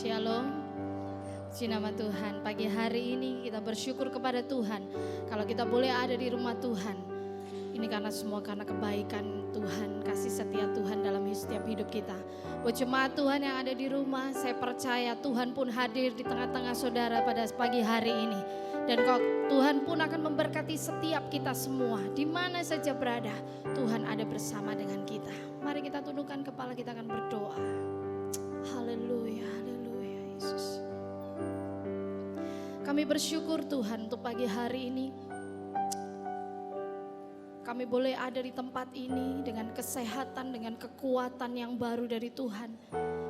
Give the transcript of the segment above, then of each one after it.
Shalom. Puji nama Tuhan. Pagi hari ini kita bersyukur kepada Tuhan. Kalau kita boleh ada di rumah Tuhan, ini karena kebaikan Tuhan, kasih setia Tuhan dalam setiap hidup kita. Buat jemaat Tuhan yang ada di rumah, saya percaya Tuhan pun hadir di tengah-tengah saudara pada pagi hari ini. Dan Tuhan pun akan memberkati setiap kita semua, di mana saja berada, Tuhan ada bersama dengan kita. Mari kita tundukkan kepala, kita akan berdoa. Haleluya, haleluya Yesus. Kami bersyukur Tuhan untuk pagi hari ini. Kami boleh ada di tempat ini dengan kesehatan, dengan kekuatan yang baru dari Tuhan.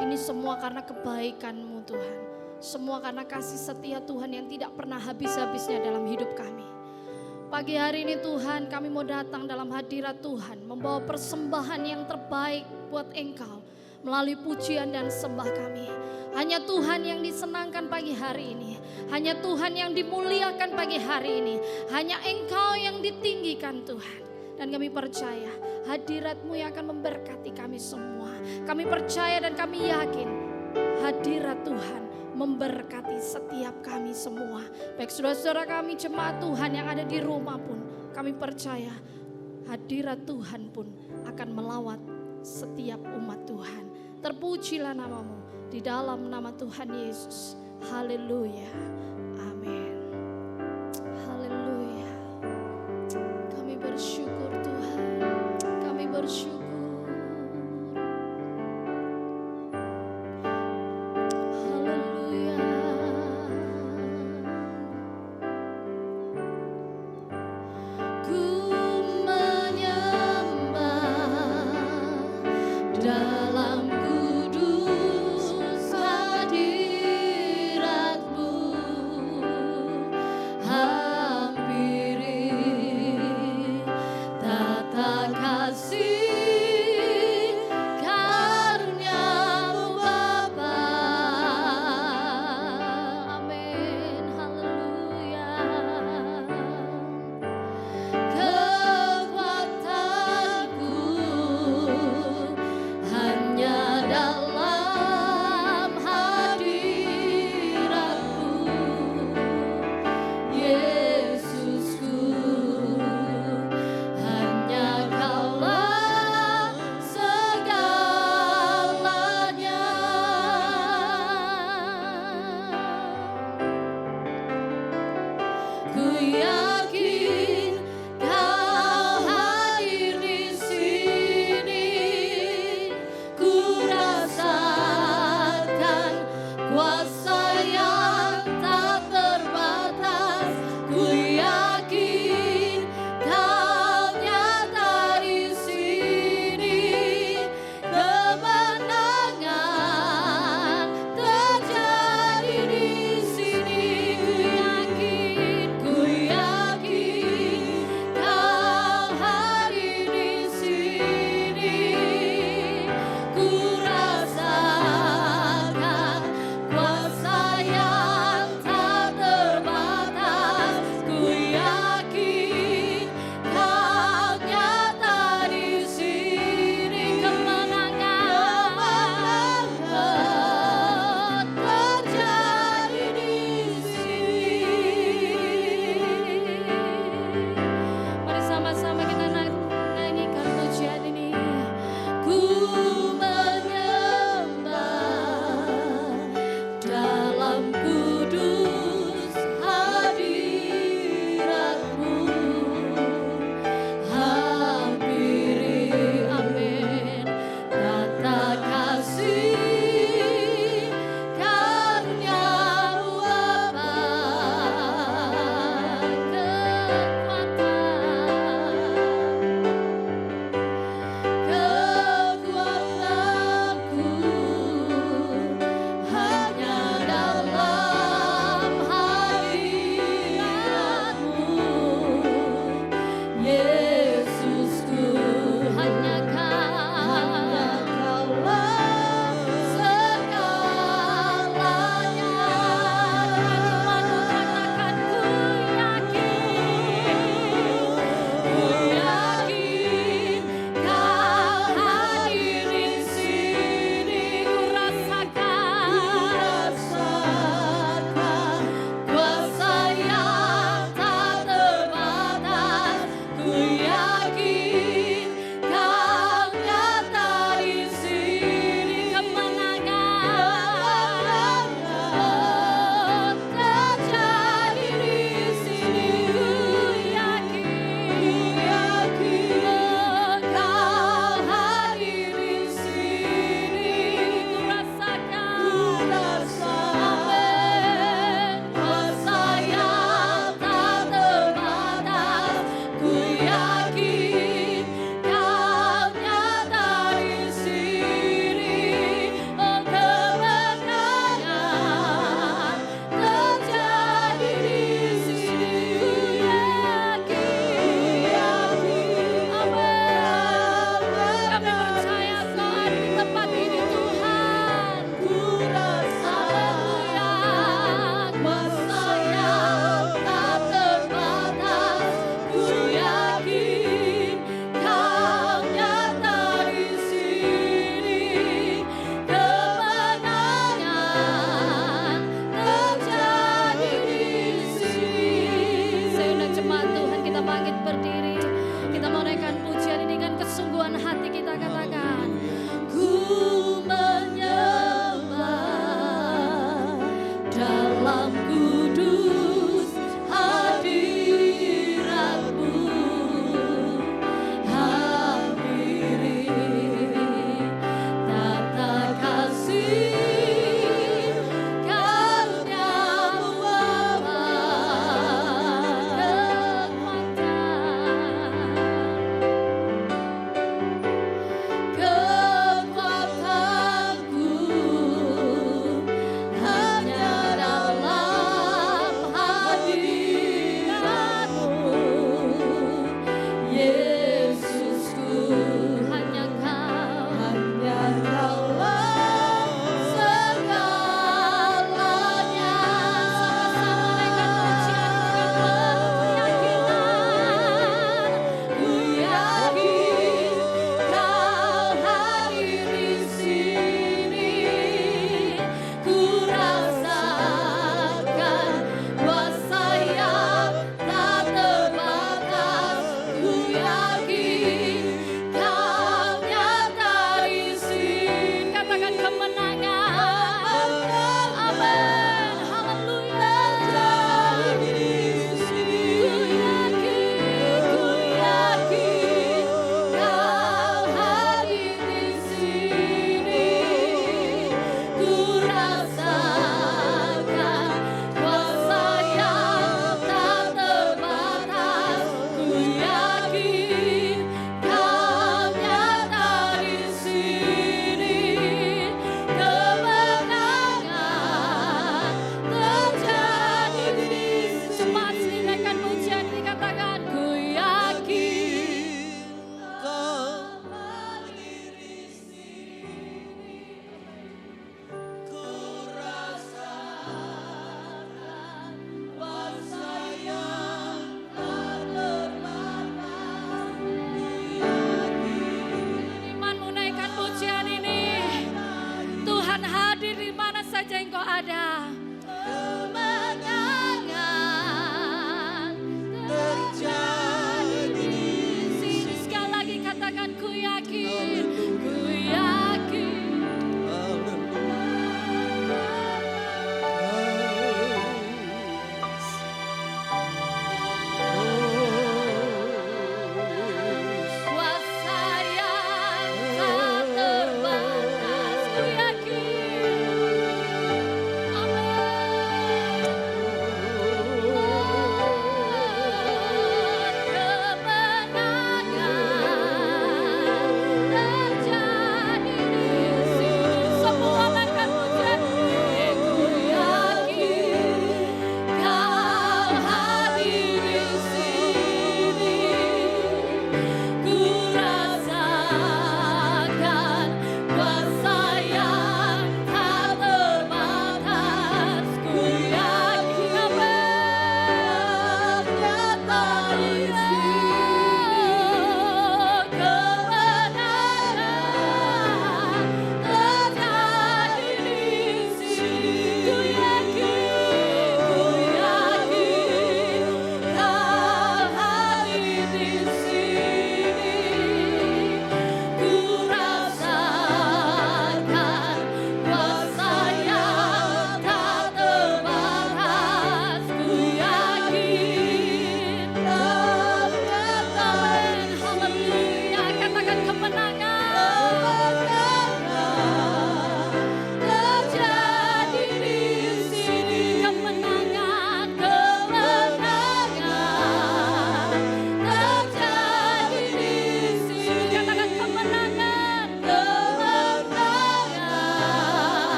Ini semua karena kebaikan-Mu Tuhan. Semua karena kasih setia Tuhan yang tidak pernah habis-habisnya dalam hidup kami. Pagi hari ini Tuhan, kami mau datang dalam hadirat Tuhan, membawa persembahan yang terbaik buat Engkau melalui pujian dan sembah kami. Hanya Tuhan yang disenangkan pagi hari ini. Hanya Tuhan yang dimuliakan pagi hari ini. Hanya Engkau yang ditinggikan Tuhan. Dan kami percaya hadirat-Mu yang akan memberkati kami semua. Kami percaya dan kami yakin hadirat Tuhan memberkati setiap kami semua. Baik saudara-saudara kami, jemaat Tuhan yang ada di rumah pun, kami percaya hadirat Tuhan pun akan melawat setiap umat Tuhan. Terpujilah nama-Mu di dalam nama Tuhan Yesus. Haleluya. Amin. Haleluya. Kami bersyukur Tuhan. Kami bersyukur. Dalam kudus hadirat-Mu.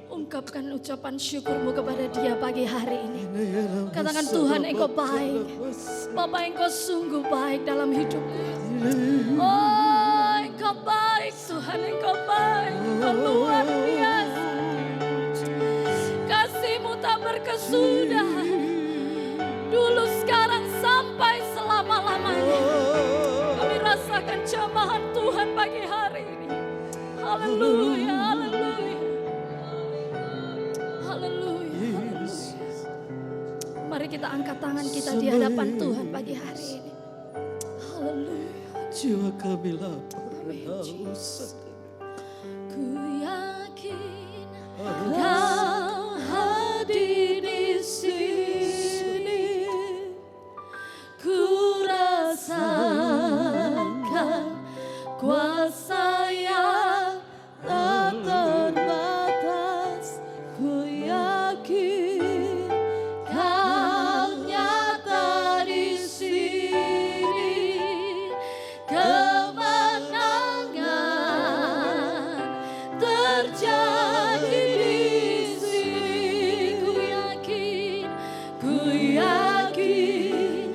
Ungkapkan ucapan syukurmu kepada Dia pagi hari ini. Katakan, Tuhan Engkau baik. Bapa, Engkau sungguh baik dalam hidupku. Oh, Engkau baik Tuhan, Engkau baik. Engkau luar biasa. Kasih-Mu tak berkesudahan. Dulu, sekarang, sampai selama-lamanya. Kami rasakan jamahan Tuhan pagi hari ini. Haleluya, haleluya. Haleluya. Mari kita angkat tangan kita di hadapan Tuhan pagi hari ini. Haleluya. Jiwa kami lapar dan haus. Ku yakin Kau hadir di sini. Ku rasakan kuasa yang tak terbatas. Ku yakin Kau nyata di sini. Kemenangan terjadi di sini. Ku yakin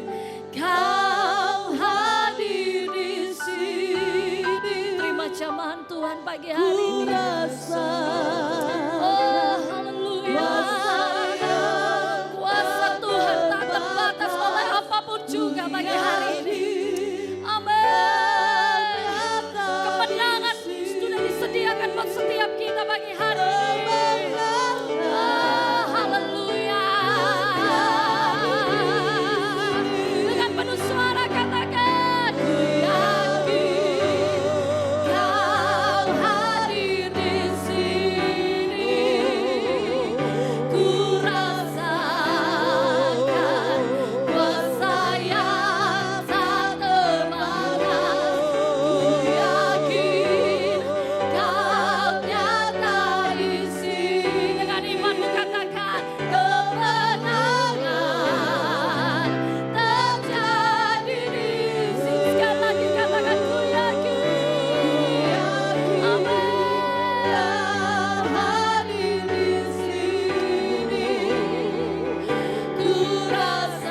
Kau hadir di sini. Terima jamahan Tuhan pagi hari ini. Oh, haleluya. Kuasa Tuhan tak terbatas oleh apapun juga pagi hari ini. Amin. Kemenangan sudah disediakan buat setiap kita pagi hari ini. Oh, haleluya. Dengan penuh suara katakan, ku yakin Kau hadir di sini. Ku rasakan kuasa yang tak terbatas. Ku yakin Kau nyata di sini. Dengan imanmu katakan, kemenangan terjadi di sini. Sekali lagi katakan, ku yakin. Amin. Hadir di sini. Ku rasakan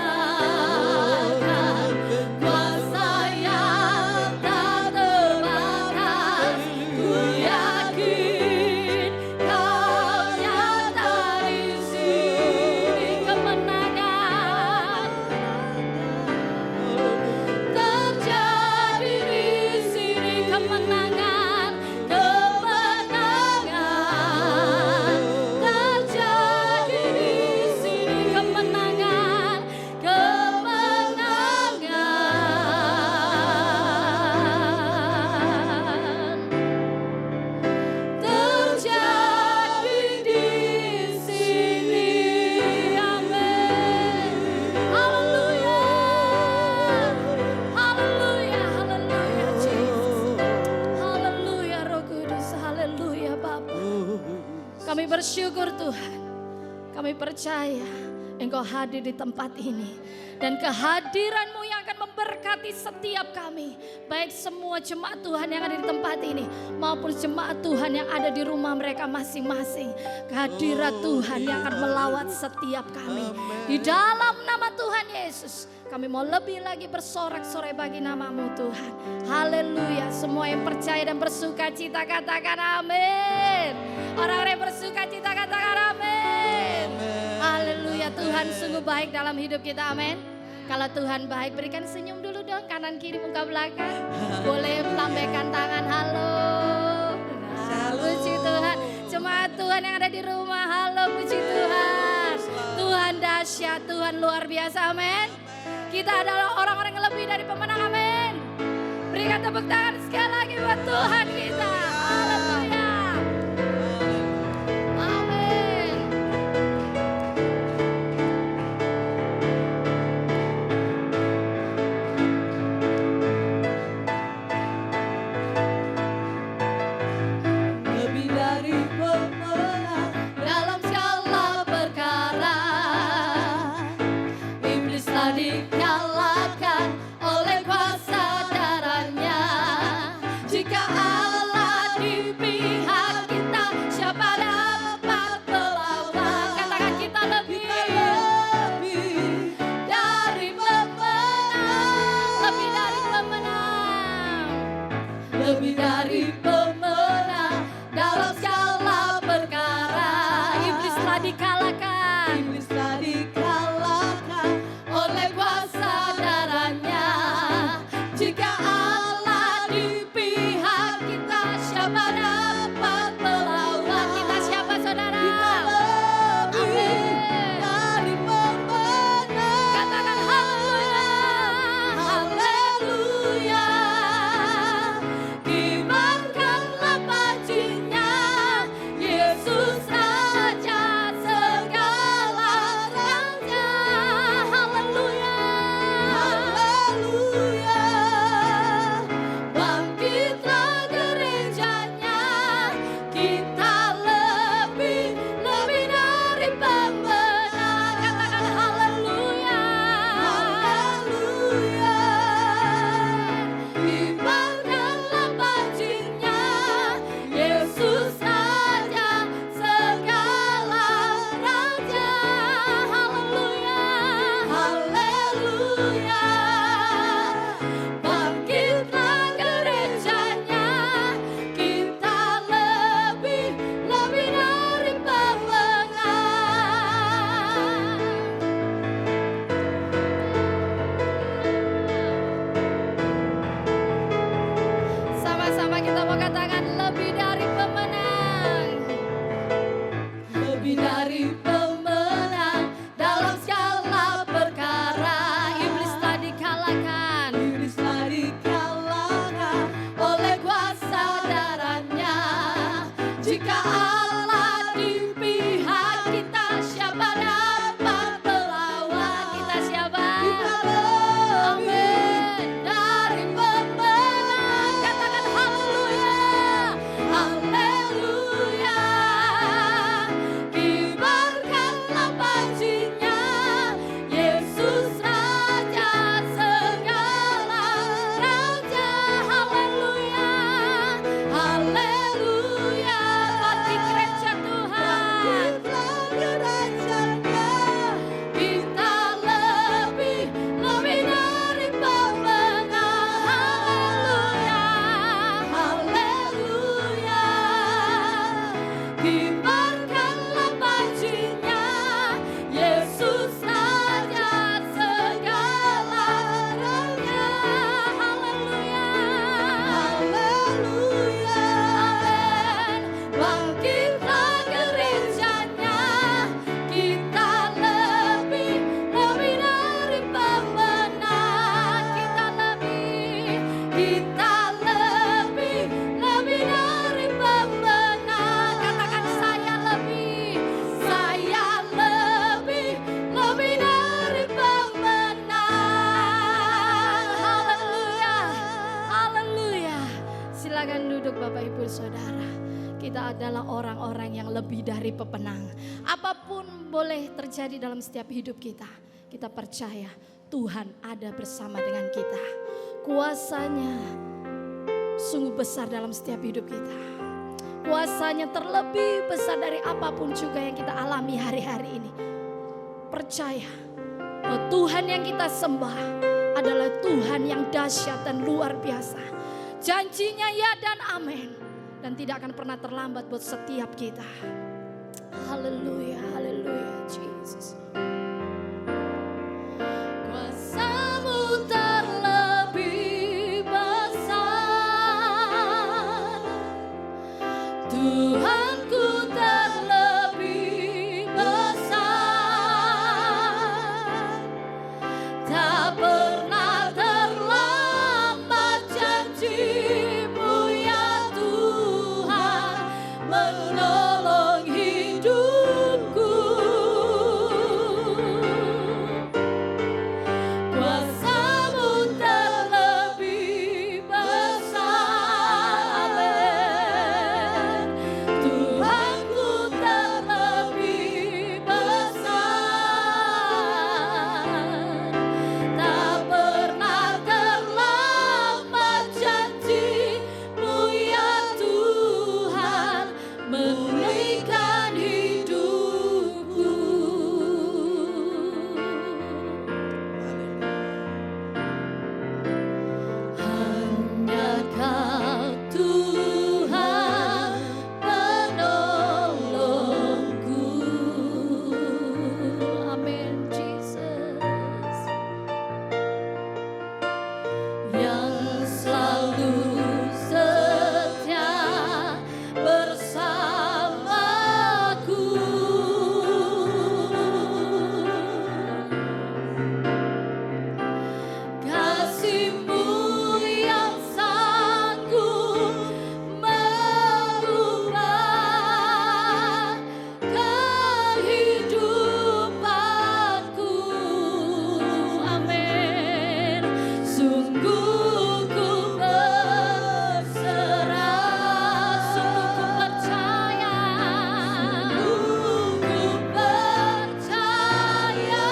kuasa yang tak terbatas. Ku yakin Kau nyata di sini. Kemenangan terjadi di sini. Kemenangan, kemenangan terjadi di sini. Kemenangan, kemenangan terjadi di sini. Amin. Haleluya. Haleluya, haleluya Jesus. Haleluya Roh Kudus, haleluya Bapa. Kami bersyukur Tuhan. Kami percaya Engkau hadir di tempat ini. Dan kehadiran-Mu yang akan memberkati setiap kami. Baik semua jemaat Tuhan yang ada di tempat ini. Maupun jemaat Tuhan yang ada di rumah mereka masing-masing. Kehadiran Tuhan yang akan melawat setiap kami. Di dalam nama Tuhan Yesus. Kami mau lebih lagi bersorak-sorai bagi nama-Mu Tuhan. Haleluya. Semua yang percaya dan bersuka cita katakan amin. Orang-orang yang bersuka cita katakan amin. Haleluya. Tuhan sungguh baik dalam hidup kita, amin. Kalau Tuhan baik, berikan senyum dulu dong, kanan kiri muka belakang. Boleh lambaikan tangan, halo. Nah, puji Tuhan. Jemaat Tuhan yang ada di rumah, halo, puji Tuhan. Tuhan dahsyat, Tuhan luar biasa, amin. Kita adalah orang-orang yang lebih dari pemenang, amin. Berikan tepuk tangan sekali lagi buat Tuhan kita. Haleluya. Amin. Lebih dari pemenang Dalam segala perkara, iblis telah dikalahkan oleh kuasa darahnya. Jika duduk Bapak Ibu Saudara. Kita adalah orang-orang yang lebih dari pemenang. Apapun boleh terjadi dalam setiap hidup kita. Kita percaya Tuhan ada bersama dengan kita. Kuasanya sungguh besar dalam setiap hidup kita. Kuasanya terlebih besar dari apapun juga yang kita alami hari-hari ini. Percaya bahwa Tuhan yang kita sembah adalah Tuhan yang dahsyat dan luar biasa. Janjinya ya dan amin. Dan tidak akan pernah terlambat buat setiap kita. Haleluya, haleluya, Jesus. Kuasa-Mu terlebih besar, Tuhanku terlebih besar. Tak pernah terlambat janji-Mu ya Tuhan, menolong hidupku. Kuasa-Mu terlebih besar, amin. Tuhanku terlebih besar. Tak pernah terlambat janji-Mu ya Tuhan, memulihkan hidupku. Hanya Kau Tuhan penolongku. Amin, Jesus. Yang selalu setia bersamaku. Kasih-Mu yang sanggup merubah kehidupanku. Amin. Sungguh ku berserah, sungguh ku percaya, sungguh ku percaya.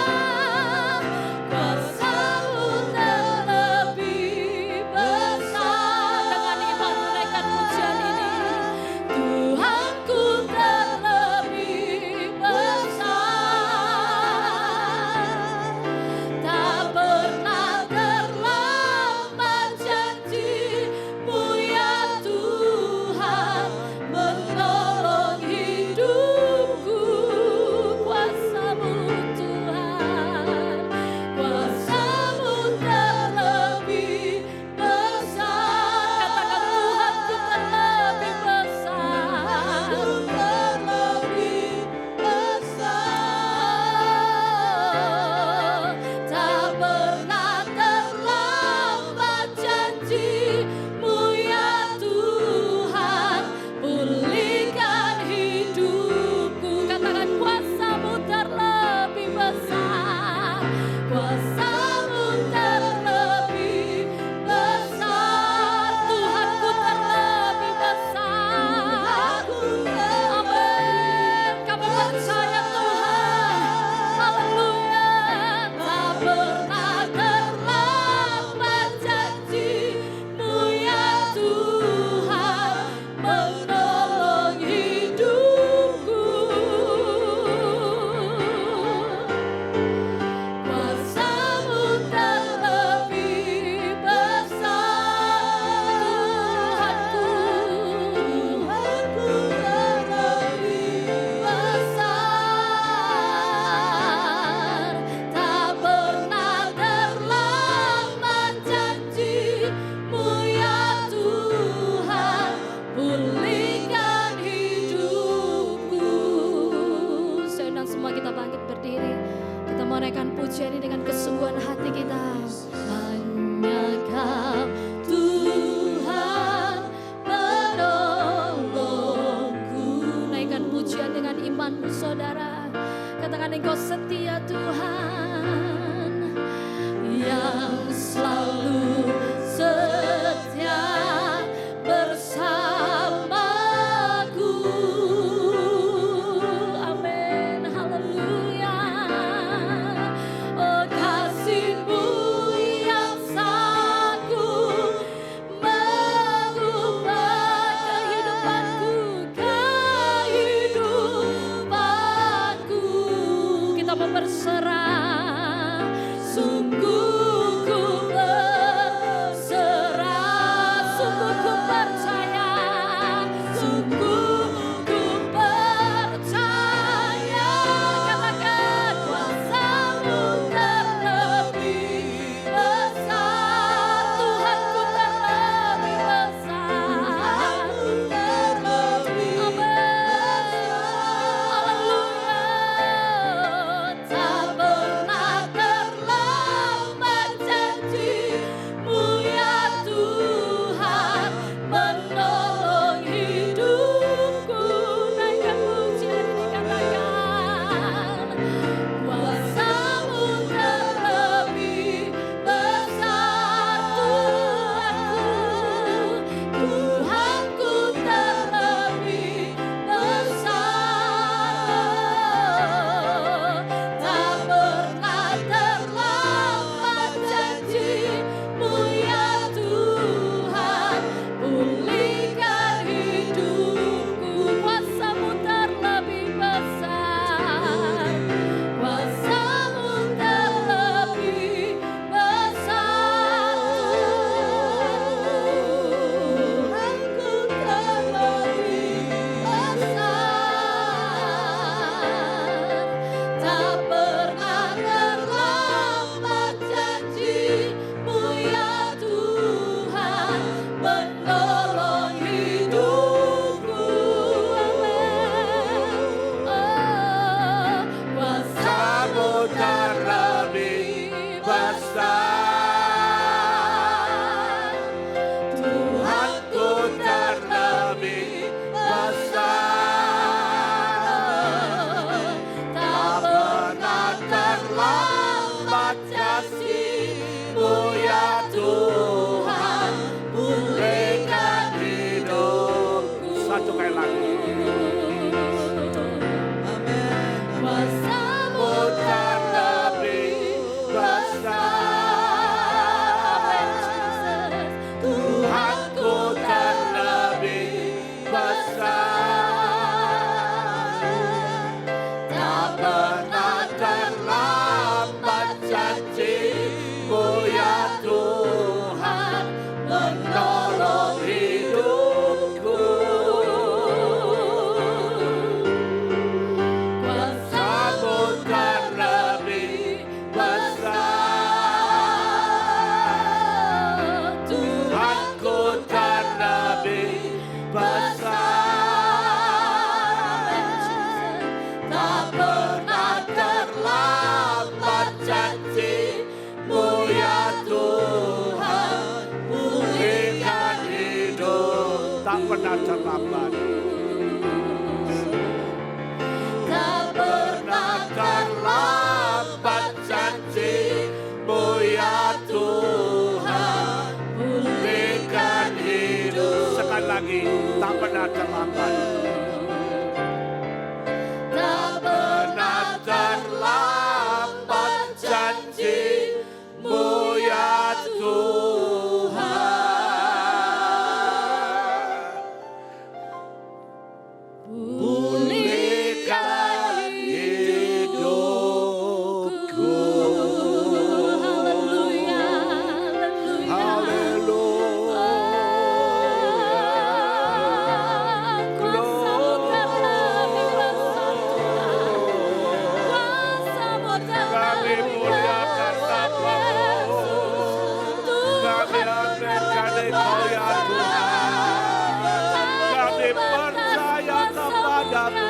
Kuasa-Mu terlebih besar. Dengan iman menaikkan pujian ini. Tuhanku terlebih besar. Tak pernah terlambat janji-Mu ya Tuhan, menolong hidupku. Kuasa-Mu Tuhan, kuasa-Mu terlebih besar. Katakan Tuhanku terlebih besar. Terlebih besar. Tak pernah terlambat janji-Mu ya Tuhan, pulihkan hidupku. Katakan kuasa-Mu terlebih besar. Kuasa-Mu terlebih besar. Tuhanku terlebih besar. Amin. Kami percaya Tuhan. Haleluya. Tak pernah terlambat janji-Mu ya Tuhan, menolong hidupku. Kuasa-Mu terlebih besar. Tuhanku terlebih besar. Tak pernah terlambat janji-Mu ya Tuhan, pulihkan hidupku. Saya undang semua kita bangkit berdiri. Kita mau naikkan pujian ini dengan kesungguhan hati kita. Hanya Kau Tuhan penolongku. Naikkan pujian dengan imanmu saudara. Katakan Engkau setia Tuhan, yang selalu setia bersama. terlambat. Tak pernah terlambat janji-Mu ya Tuhan. Pulihkan hidup. Sekali lagi, tak pernah terlambat. Tak pernah terlambat janji-Mu ya Tuhan. Pulihkan hidupku. Haleluya, haleluya. Kuasa-Mu terlebih besar Tuhan. Kuasa-Mu Kami terlebih muliakan besar nama-Mu. Kami anugerahkan Engkau ya Tuhan. Kami percaya kepadamu.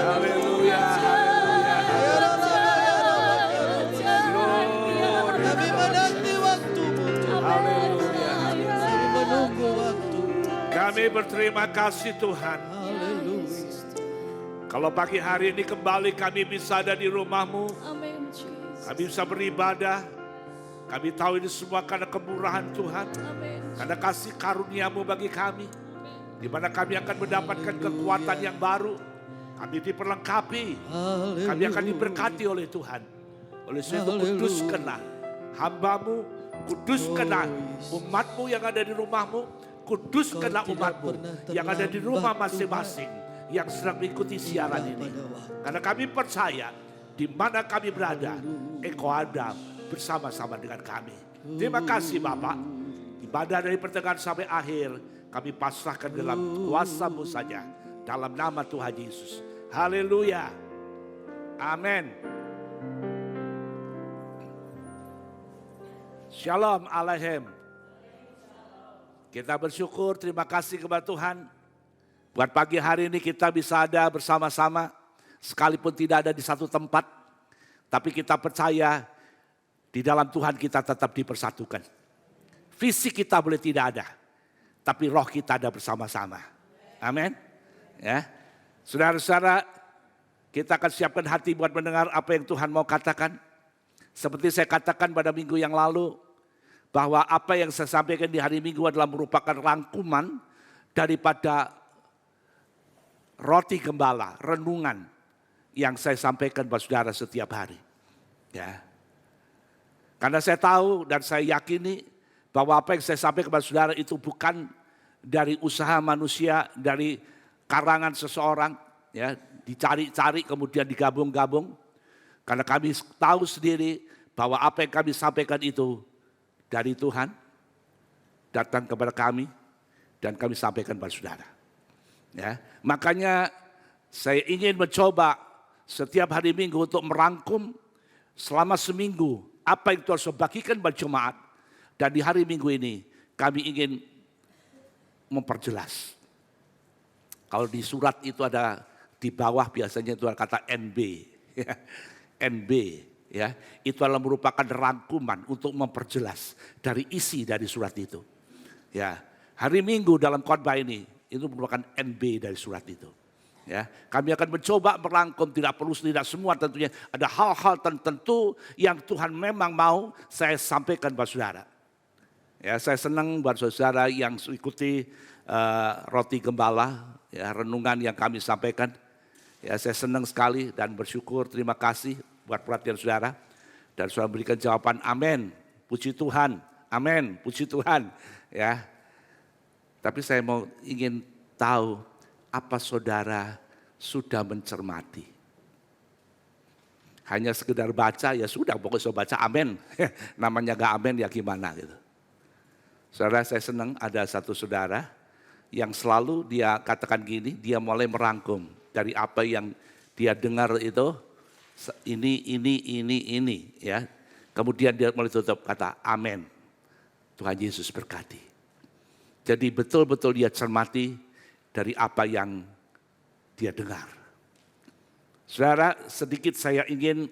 Haleluya. Kami menanti waktu-Mu Tuhan. Haleluya. Kami menunggu waktu. Kami berterima kasih Tuhan. Haleluya. Kalau pagi hari ini kembali kami bisa ada di rumah-Mu. Amin, Jesus. Kami bisa beribadah. Kami tahu ini semua karena kemurahan Tuhan. Amin. Karena kasih karunia-Mu bagi kami. Di mana kami akan mendapatkan kekuatan yang baru. Kami diperlengkapi. Kami akan diberkati oleh Tuhan. Oleh sebab itu kuduskanlah hamba-Mu. Kuduskanlah umat-Mu yang ada di rumah-Mu. Kuduskanlah umat-Mu yang ada di rumah masing-masing. Yang sedang mengikuti siaran ini. Karena kami percaya di mana kami berada. Engkau ada bersama-sama dengan kami. Terima kasih Bapak. Ibadah dari pertengahan sampai akhir kami pasrahkan dalam kuasa-Mu saja. Dalam nama Tuhan Yesus. Haleluya. Amin. Shalom Aleichem. Kita bersyukur, terima kasih kepada Tuhan. Buat pagi hari ini kita bisa ada bersama-sama. Sekalipun tidak ada di satu tempat. Tapi kita percaya di dalam Tuhan kita tetap dipersatukan. Fisik kita boleh tidak ada. Tapi roh kita ada bersama-sama. Amin. Ya, saudara-saudara, kita akan siapkan hati buat mendengar apa yang Tuhan mau katakan. Seperti saya katakan pada minggu yang lalu, bahwa apa yang saya sampaikan di hari Minggu adalah merupakan rangkuman daripada roti gembala, renungan yang saya sampaikan kepada saudara setiap hari. Ya, karena saya tahu dan saya yakini bahwa apa yang saya sampaikan kepada saudara itu bukan dari usaha manusia, dari karangan seseorang, ya, dicari-cari kemudian digabung-gabung. Karena kami tahu sendiri bahwa apa yang kami sampaikan itu dari Tuhan, datang kepada kami, dan kami sampaikan kepada saudara. Ya, makanya saya ingin mencoba setiap hari Minggu untuk merangkum selama seminggu apa yang Tuhan sudah bagikan bagi jemaat. Dan di hari Minggu ini kami ingin memperjelas. Kalau di surat itu ada di bawah biasanya itu ada kata NB. NB ya, itu adalah merupakan rangkuman untuk memperjelas dari isi dari surat itu. Ya, hari Minggu dalam khotbah ini itu merupakan NB dari surat itu. Ya, kami akan mencoba merangkum, tidak perlu tidak semua tentunya, ada hal-hal tertentu yang Tuhan memang mau saya sampaikan kepada saudara. Ya, saya senang buat saudara yang ikuti roti gembala, ya, renungan yang kami sampaikan. Ya, saya senang sekali dan bersyukur, terima kasih buat perhatian saudara. Dan saudara berikan jawaban amin, puji Tuhan, amin, puji Tuhan. Ya, tapi saya ingin tahu apa saudara sudah mencermati. Hanya sekedar baca ya sudah, pokoknya saya baca amin. Namanya gak amin ya gimana gitu. Saudara, saya senang ada satu saudara yang selalu dia katakan gini, dia mulai merangkum dari apa yang dia dengar itu, ini ya. Kemudian dia mulai tutup kata amin. Tuhan Yesus berkati. Jadi betul-betul dia cermati dari apa yang dia dengar. Saudara, sedikit saya ingin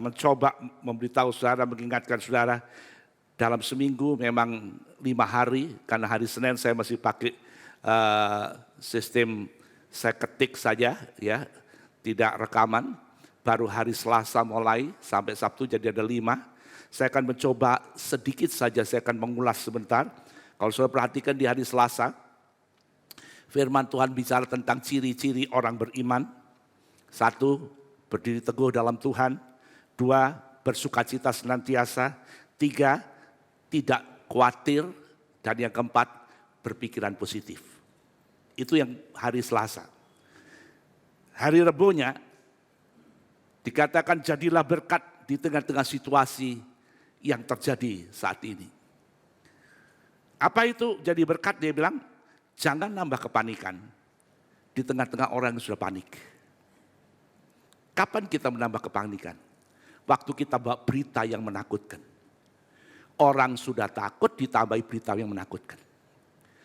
mencoba memberitahu saudara, mengingatkan saudara, dalam seminggu memang 5 hari, karena hari Senin saya masih pakai sistem saya ketik saja, ya, tidak rekaman. Baru hari Selasa mulai sampai Sabtu jadi ada 5. Saya akan mencoba sedikit saja, saya akan mengulas sebentar. Kalau saudara perhatikan di hari Selasa, firman Tuhan bicara tentang ciri-ciri orang beriman. 1, berdiri teguh dalam Tuhan. 2, bersukacita senantiasa. 3, tidak khawatir. Dan yang keempat, berpikiran positif. Itu yang hari Selasa. Hari Rebunya dikatakan jadilah berkat di tengah-tengah situasi yang terjadi saat ini. Apa itu jadi berkat? Dia bilang, jangan nambah kepanikan di tengah-tengah orang yang sudah panik. Kapan kita menambah kepanikan? Waktu kita bawa berita yang menakutkan. Orang sudah takut ditambahi berita yang menakutkan.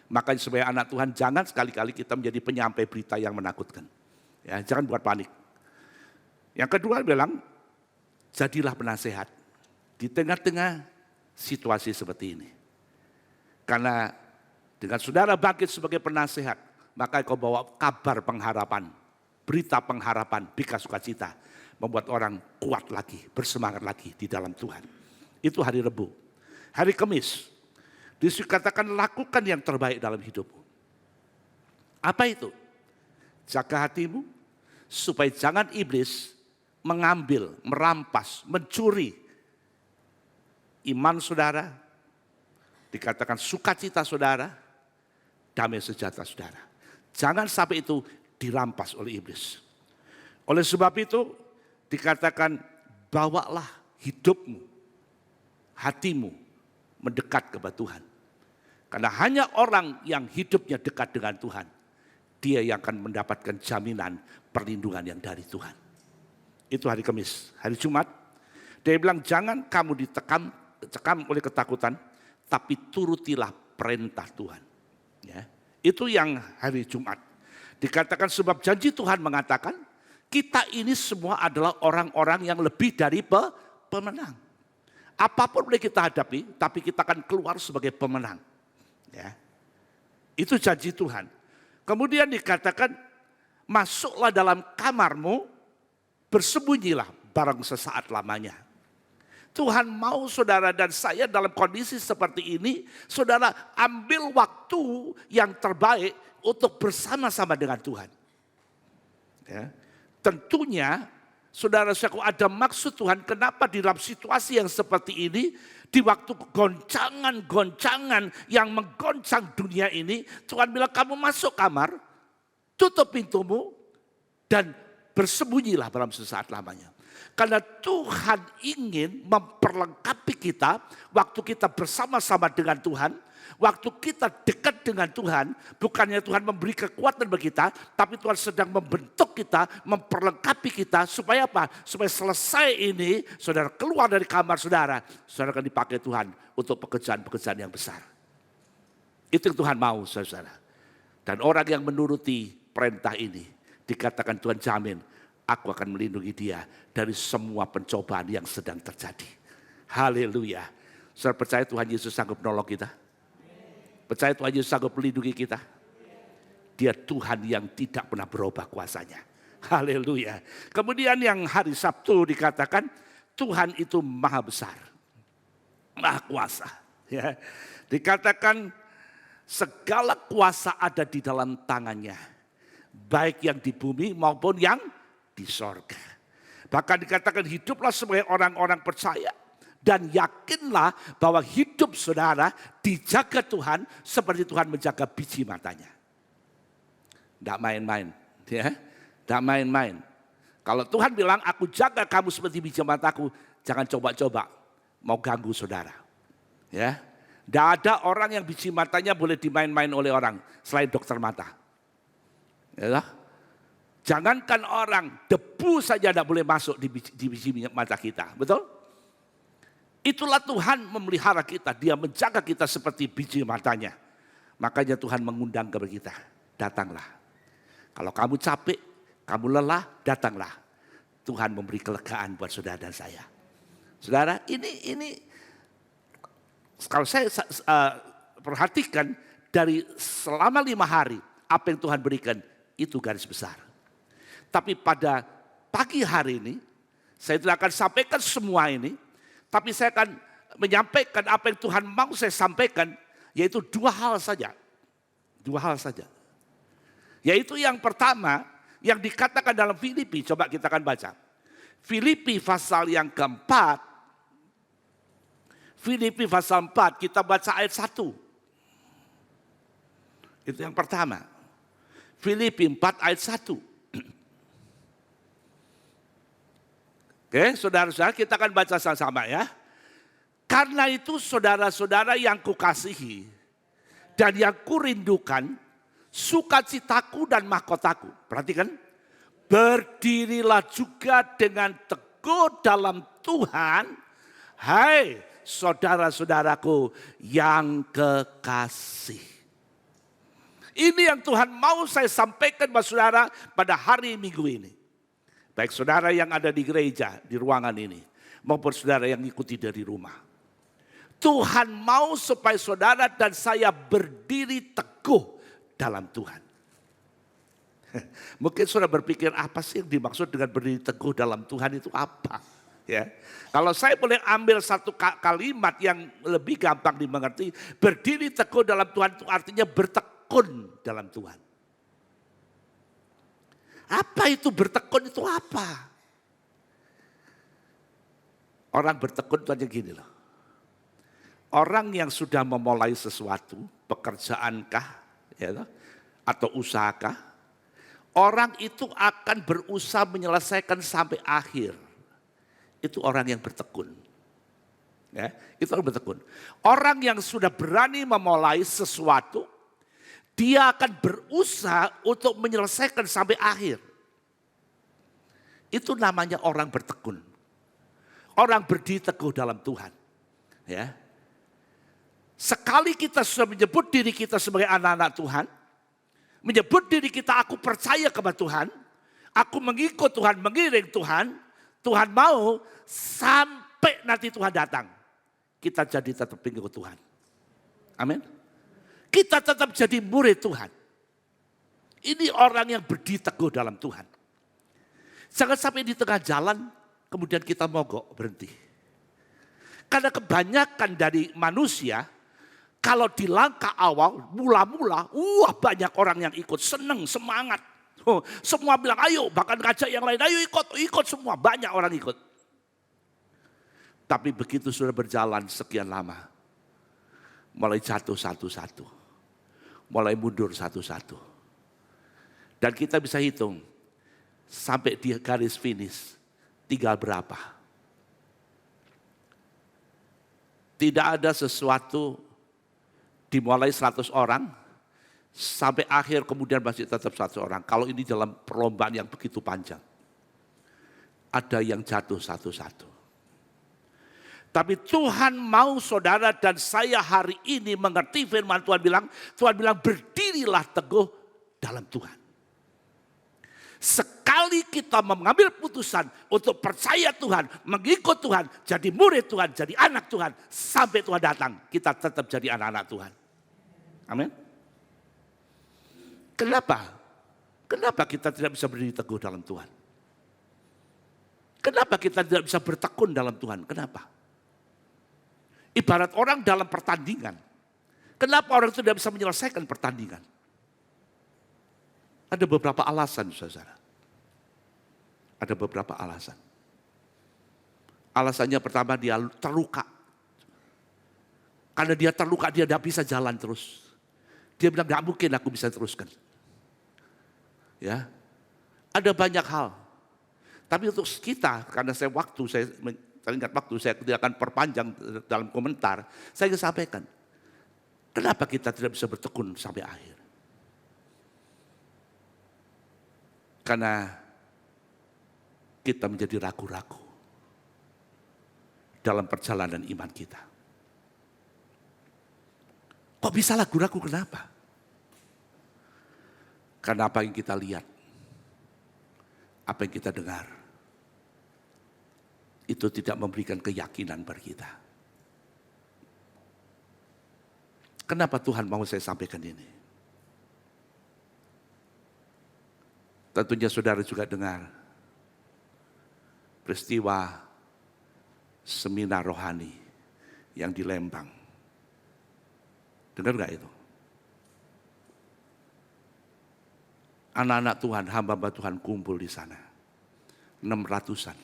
Makanya sebagai anak Tuhan jangan sekali-kali kita menjadi penyampai berita yang menakutkan. Ya, jangan buat panik. Yang kedua bilang, jadilah penasehat di tengah-tengah situasi seperti ini. Karena dengan saudara bangkit sebagai penasehat, maka kau bawa kabar pengharapan, berita pengharapan, berita sukacita, membuat orang kuat lagi, bersemangat lagi di dalam Tuhan. Itu hari Rebu. Hari Kamis, dikatakan lakukan yang terbaik dalam hidupmu. Apa itu? Jaga hatimu, supaya jangan iblis mengambil, merampas, mencuri iman saudara, dikatakan sukacita saudara, damai sejahtera saudara. Jangan sampai itu dirampas oleh iblis. Oleh sebab itu dikatakan bawalah hidupmu, hatimu mendekat kepada Tuhan. Karena hanya orang yang hidupnya dekat dengan Tuhan, dia yang akan mendapatkan jaminan perlindungan yang dari Tuhan. Itu hari Kamis. Hari Jumat, dia bilang jangan kamu dicekam oleh ketakutan, tapi turutilah perintah Tuhan. Ya. Itu yang hari Jumat. Dikatakan sebab janji Tuhan mengatakan, kita ini semua adalah orang-orang yang lebih dari pemenang. Apapun boleh kita hadapi, tapi kita akan keluar sebagai pemenang. Ya. Itu janji Tuhan. Kemudian dikatakan, masuklah dalam kamarmu, bersembunyilah barang sesaat lamanya. Tuhan mau saudara dan saya dalam kondisi seperti ini, saudara ambil waktu yang terbaik untuk bersama-sama dengan Tuhan. Ya. Tentunya saudara-saudaraku ada maksud Tuhan kenapa di dalam situasi yang seperti ini, di waktu goncangan-goncangan yang menggoncang dunia ini, Tuhan bilang kamu masuk kamar, tutup pintumu, dan bersembunyilah dalam sesaat lamanya. Karena Tuhan ingin memperlengkapi kita waktu kita bersama-sama dengan Tuhan, waktu kita dekat dengan Tuhan, bukannya Tuhan memberi kekuatan bagi kita, tapi Tuhan sedang membentuk kita, memperlengkapi kita, supaya apa? Supaya selesai ini, saudara keluar dari kamar saudara akan dipakai Tuhan untuk pekerjaan-pekerjaan yang besar. Itu yang Tuhan mau, saudara. Dan orang yang menuruti perintah ini, dikatakan Tuhan jamin, aku akan melindungi dia dari semua pencobaan yang sedang terjadi. Haleluya. Saudara percaya Tuhan Yesus sanggup menolong kita? Percaya Tuhan Yesus sanggup melindungi kita? Dia Tuhan yang tidak pernah berubah kuasanya. Haleluya. Kemudian yang hari Sabtu dikatakan Tuhan itu maha besar, maha kuasa. Ya. Dikatakan segala kuasa ada di dalam tangannya. Baik yang di bumi maupun yang di sorga. Bahkan dikatakan hiduplah sebagai orang-orang percaya. Dan yakinlah bahwa hidup saudara dijaga Tuhan seperti Tuhan menjaga biji matanya. Tidak main-main. Ya. Tidak main-main. Kalau Tuhan bilang, aku jaga kamu seperti biji mataku, jangan coba-coba mau ganggu saudara. Ya, tidak ada orang yang biji matanya boleh dimain-main oleh orang selain dokter mata. Ya, jangankan orang, debu saja tidak boleh masuk di biji mata kita, betul? Itulah Tuhan memelihara kita, Dia menjaga kita seperti biji matanya. Makanya Tuhan mengundang kepada kita, datanglah. Kalau kamu capek, kamu lelah, datanglah. Tuhan memberi kelegaan buat saudara dan saya. Saudara, ini kalau saya perhatikan dari selama 5 hari, apa yang Tuhan berikan, itu garis besar. Tapi pada pagi hari ini, saya tidak akan sampaikan semua ini, tapi saya akan menyampaikan apa yang Tuhan mau saya sampaikan, yaitu 2 hal saja. 2 hal saja. Yaitu yang pertama, yang dikatakan dalam Filipi, coba kita akan baca. Filipi pasal yang keempat, Filipi pasal 4, kita baca ayat 1. Itu yang pertama. Filipi 4 ayat 1. Oke, saudara-saudara, kita akan baca sama-sama ya. Karena itu saudara-saudara yang kukasihi dan yang kurindukan, sukacitaku dan mahkotaku. Perhatikan, berdirilah juga dengan teguh dalam Tuhan, hai saudara-saudaraku yang kekasih. Ini yang Tuhan mau saya sampaikan kepada saudara pada hari Minggu ini. Baik saudara yang ada di gereja, di ruangan ini, maupun saudara yang ikuti dari rumah. Tuhan mau supaya saudara dan saya berdiri teguh dalam Tuhan. Mungkin saudara berpikir apa sih yang dimaksud dengan berdiri teguh dalam Tuhan itu apa? Ya, kalau saya boleh ambil satu kalimat yang lebih gampang dimengerti, berdiri teguh dalam Tuhan itu artinya bertekun dalam Tuhan. Apa itu bertekun itu apa? Orang bertekun itu aja gini loh. Orang yang sudah memulai sesuatu, pekerjaankah, ya, atau usahakah, orang itu akan berusaha menyelesaikan sampai akhir. Itu orang yang bertekun. Ya, itu orang bertekun. Orang yang sudah berani memulai sesuatu, dia akan berusaha untuk menyelesaikan sampai akhir. Itu namanya orang bertekun. Orang berdiri teguh dalam Tuhan. Ya. Sekali kita sudah menyebut diri kita sebagai anak-anak Tuhan, menyebut diri kita aku percaya kepada Tuhan, aku mengikut Tuhan, mengiring Tuhan, Tuhan mau sampai nanti Tuhan datang, kita jadi tetap pengikut Tuhan. Amin. Kita tetap jadi murid Tuhan. Ini orang yang berdiri teguh dalam Tuhan. Jangan sampai di tengah jalan kemudian kita mogok, berhenti. Karena kebanyakan dari manusia, kalau di langkah awal, mula-mula, banyak orang yang ikut, senang, semangat. Semua bilang ayo, bahkan ngajak yang lain, ayo ikut semua, banyak orang ikut. Tapi begitu sudah berjalan sekian lama, mulai jatuh satu-satu, mulai mundur satu-satu. Dan kita bisa hitung, sampai di garis finish, tinggal berapa. Tidak ada sesuatu dimulai 100 orang, sampai akhir kemudian masih tetap 100 orang. Kalau ini dalam perlombaan yang begitu panjang. Ada yang jatuh satu-satu. Tapi Tuhan mau saudara dan saya hari ini mengerti firman Tuhan bilang berdirilah teguh dalam Tuhan. Sekali kita mengambil putusan untuk percaya Tuhan, mengikut Tuhan, jadi murid Tuhan, jadi anak Tuhan, sampai Tuhan datang, kita tetap jadi anak-anak Tuhan. Amin. Kenapa? Kenapa kita tidak bisa berdiri teguh dalam Tuhan? Kenapa kita tidak bisa bertekun dalam Tuhan? Kenapa? Ibarat orang dalam pertandingan. Kenapa orang itu tidak bisa menyelesaikan pertandingan? Ada beberapa alasan, saudara. Ada beberapa alasan. Alasannya pertama, dia terluka. Karena dia terluka, dia tidak bisa jalan terus. Dia bilang, gak mungkin aku bisa teruskan. Ya, ada banyak hal. Tapi untuk kita, karena saya ingat waktu, saya tidak akan perpanjang dalam komentar, saya ingin sampaikan, kenapa kita tidak bisa bertekun sampai akhir? Karena kita menjadi ragu-ragu dalam perjalanan iman kita. Kok bisa ragu-ragu, kenapa? Karena apa yang kita lihat, apa yang kita dengar, itu tidak memberikan keyakinan bagi kita. Kenapa Tuhan mau saya sampaikan ini? Tentunya saudara juga dengar peristiwa seminar rohani yang di Lembang. Dengar gak itu? Anak-anak Tuhan, hamba-hamba Tuhan kumpul di sana. 600-an.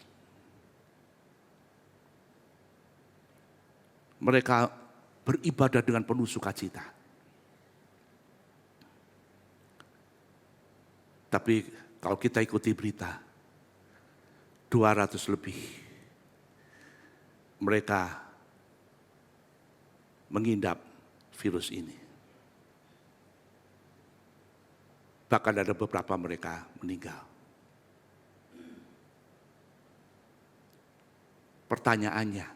Mereka beribadah dengan penuh sukacita. Tapi kalau kita ikuti berita, 200 lebih mereka mengidap virus ini. Bahkan ada beberapa mereka meninggal. Pertanyaannya,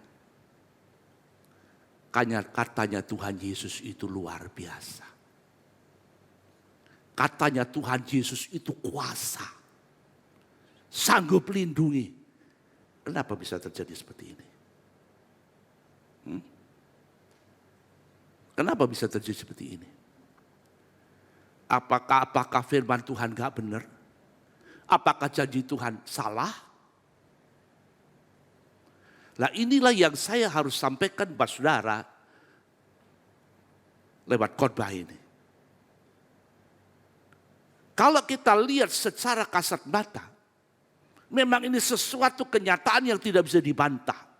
katanya Tuhan Yesus itu luar biasa. Katanya Tuhan Yesus itu kuasa. Sanggup lindungi. Kenapa bisa terjadi seperti ini? Kenapa bisa terjadi seperti ini? Apakah firman Tuhan gak benar? Apakah janji Tuhan salah? Nah inilah yang saya harus sampaikan kepada saudara lewat khotbah ini. Kalau kita lihat secara kasat mata, memang ini sesuatu kenyataan yang tidak bisa dibantah.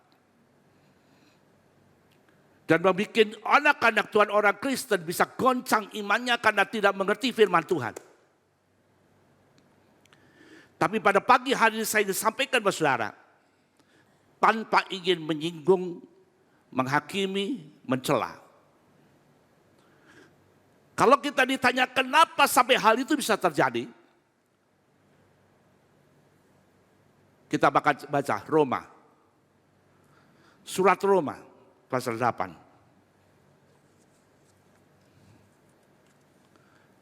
Dan membuat anak-anak Tuhan orang Kristen bisa goncang imannya karena tidak mengerti firman Tuhan. Tapi pada pagi hari ini saya ingin sampaikan kepada saudara, tanpa ingin menyinggung, menghakimi, mencela. Kalau kita ditanya kenapa sampai hal itu bisa terjadi, kita baca Roma. Surat Roma pasal 8.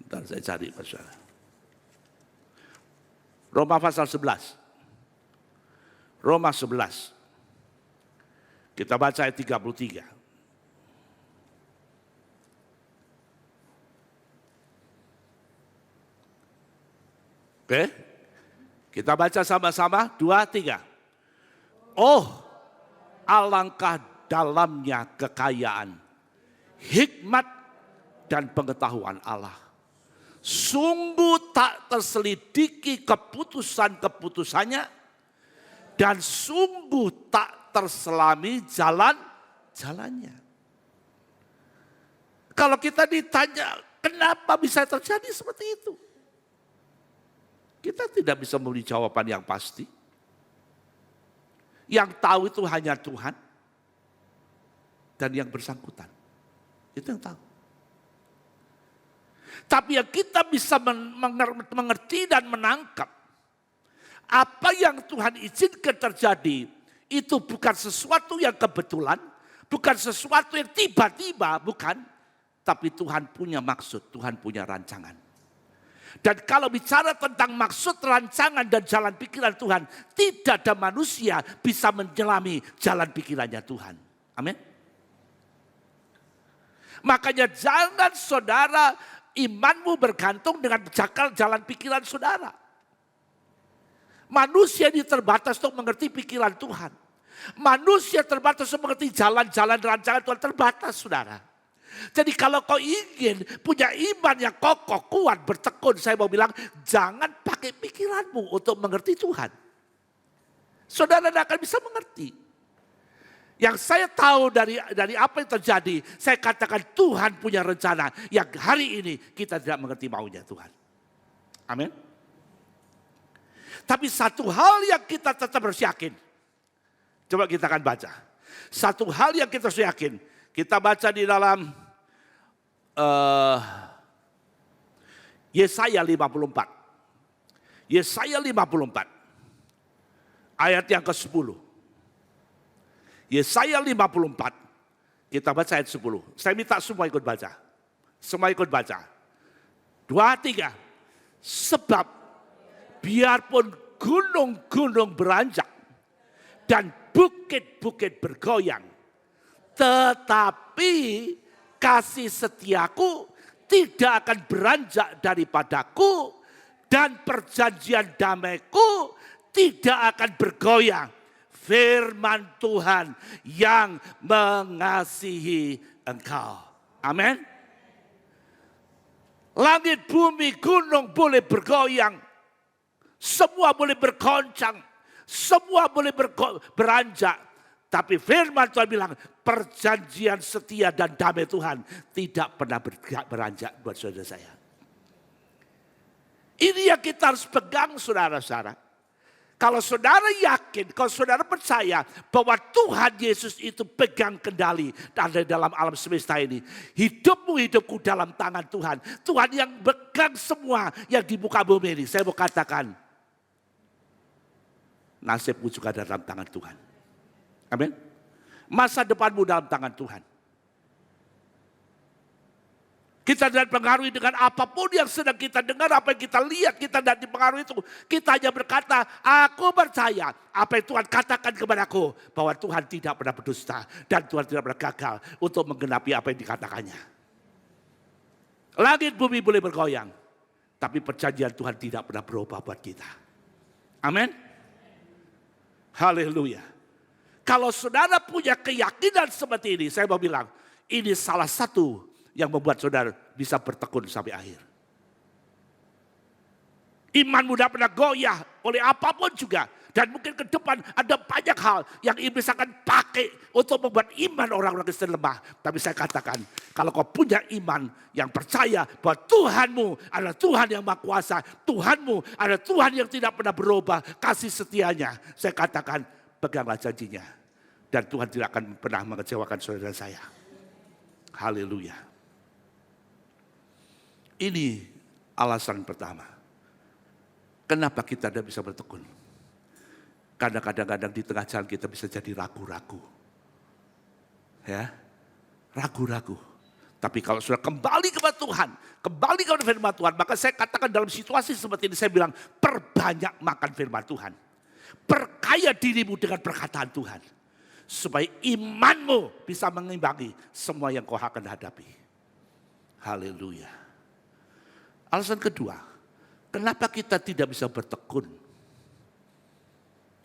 Bentar saya cari pasal. Roma pasal 11. Roma 11. Kita baca ayat 33. Oke, kita baca sama-sama, 2, 3. Oh, alangkah dalamnya kekayaan, hikmat dan pengetahuan Allah. Sungguh tak terselidiki keputusan-keputusannya dan sungguh tak terselami jalan-jalannya. Kalau kita ditanya kenapa bisa terjadi seperti itu, kita tidak bisa memberi jawaban yang pasti. Yang tahu itu hanya Tuhan dan yang bersangkutan. Itu yang tahu. Tapi yang kita bisa mengerti dan menangkap, apa yang Tuhan izinkan terjadi, itu bukan sesuatu yang kebetulan, bukan sesuatu yang tiba-tiba, bukan. Tapi Tuhan punya maksud, Tuhan punya rancangan. Dan kalau bicara tentang maksud, rancangan, dan jalan pikiran Tuhan, tidak ada manusia bisa menyelami jalan pikirannya Tuhan. Amin. Makanya jangan saudara imanmu bergantung dengan jalan pikiran saudara. Manusia ini terbatas untuk mengerti pikiran Tuhan. Manusia terbatas untuk mengerti jalan-jalan rancangan Tuhan, terbatas saudara. Jadi kalau kau ingin punya iman yang kokoh, kuat, bertekun, saya mau bilang jangan pakai pikiranmu untuk mengerti Tuhan. Saudara tidak akan bisa mengerti. Yang saya tahu dari apa yang terjadi, saya katakan Tuhan punya rencana yang hari ini kita tidak mengerti maunya Tuhan. Amin. Tapi satu hal yang kita tetap harus yakin. Coba kita akan baca. Satu hal yang kita harus yakin. Kita baca di dalam Yesaya 54. Yesaya 54. Ayat yang ke-10. Yesaya 54. Kita baca ayat 10. Saya minta semua ikut baca. Semua ikut baca. 2, 3. Sebab biarpun gunung-gunung beranjak dan bukit-bukit bergoyang, tetapi kasih setiaku tidak akan beranjak daripadaku dan perjanjian damaiku tidak akan bergoyang. Firman Tuhan yang mengasihi engkau. Amin. Langit, bumi, gunung boleh bergoyang. Semua boleh bergoncang. Semua boleh beranjak. Tapi firman Tuhan bilang perjanjian setia dan damai Tuhan tidak pernah beranjak buat saudara saya. Ini yang kita harus pegang saudara-saudara. Kalau saudara yakin, kalau saudara percaya bahwa Tuhan Yesus itu pegang kendali dalam alam semesta ini. Hidupku dalam tangan Tuhan. Tuhan yang pegang semua yang di muka bumi ini. Saya mau katakan, nasibmu juga dalam tangan Tuhan. Amin. Masa depanmu dalam tangan Tuhan. Kita tidak dipengaruhi dengan apapun yang sedang kita dengar, apa yang kita lihat, kita tidak dipengaruhi itu. Kita hanya berkata, aku percaya apa yang Tuhan katakan kepadaku. Bahwa Tuhan tidak pernah berdusta dan Tuhan tidak pernah gagal untuk menggenapi apa yang dikatakannya. Langit bumi boleh bergoyang, tapi perjanjian Tuhan tidak pernah berubah buat kita. Amin. Haleluya. Kalau saudara punya keyakinan seperti ini, saya mau bilang, ini salah satu yang membuat saudara bisa bertekun sampai akhir. Imanmu tidak pernah goyah oleh apapun juga. Dan mungkin ke depan ada banyak hal yang iblis akan pakai untuk membuat iman orang-orang Kristen lemah. Tapi saya katakan, kalau kau punya iman yang percaya bahwa Tuhanmu adalah Tuhan yang Maha Kuasa. Tuhanmu adalah Tuhan yang tidak pernah berubah kasih setianya. Saya katakan, peganglah janjinya. Dan Tuhan tidak akan pernah mengecewakan saudara saya. Haleluya. Ini alasan pertama. Kenapa kita tidak bisa bertekun? Karena kadang-kadang di tengah jalan kita bisa jadi ragu-ragu. Ya, ragu-ragu. Tapi kalau sudah kembali kepada Tuhan, kembali kepada firman Tuhan, maka saya katakan dalam situasi seperti ini, saya bilang perbanyak makan firman Tuhan. Perkaya dirimu dengan perkataan Tuhan. Supaya imanmu bisa mengimbangi semua yang kau akan hadapi. Haleluya. Alasan kedua, kenapa kita tidak bisa bertekun?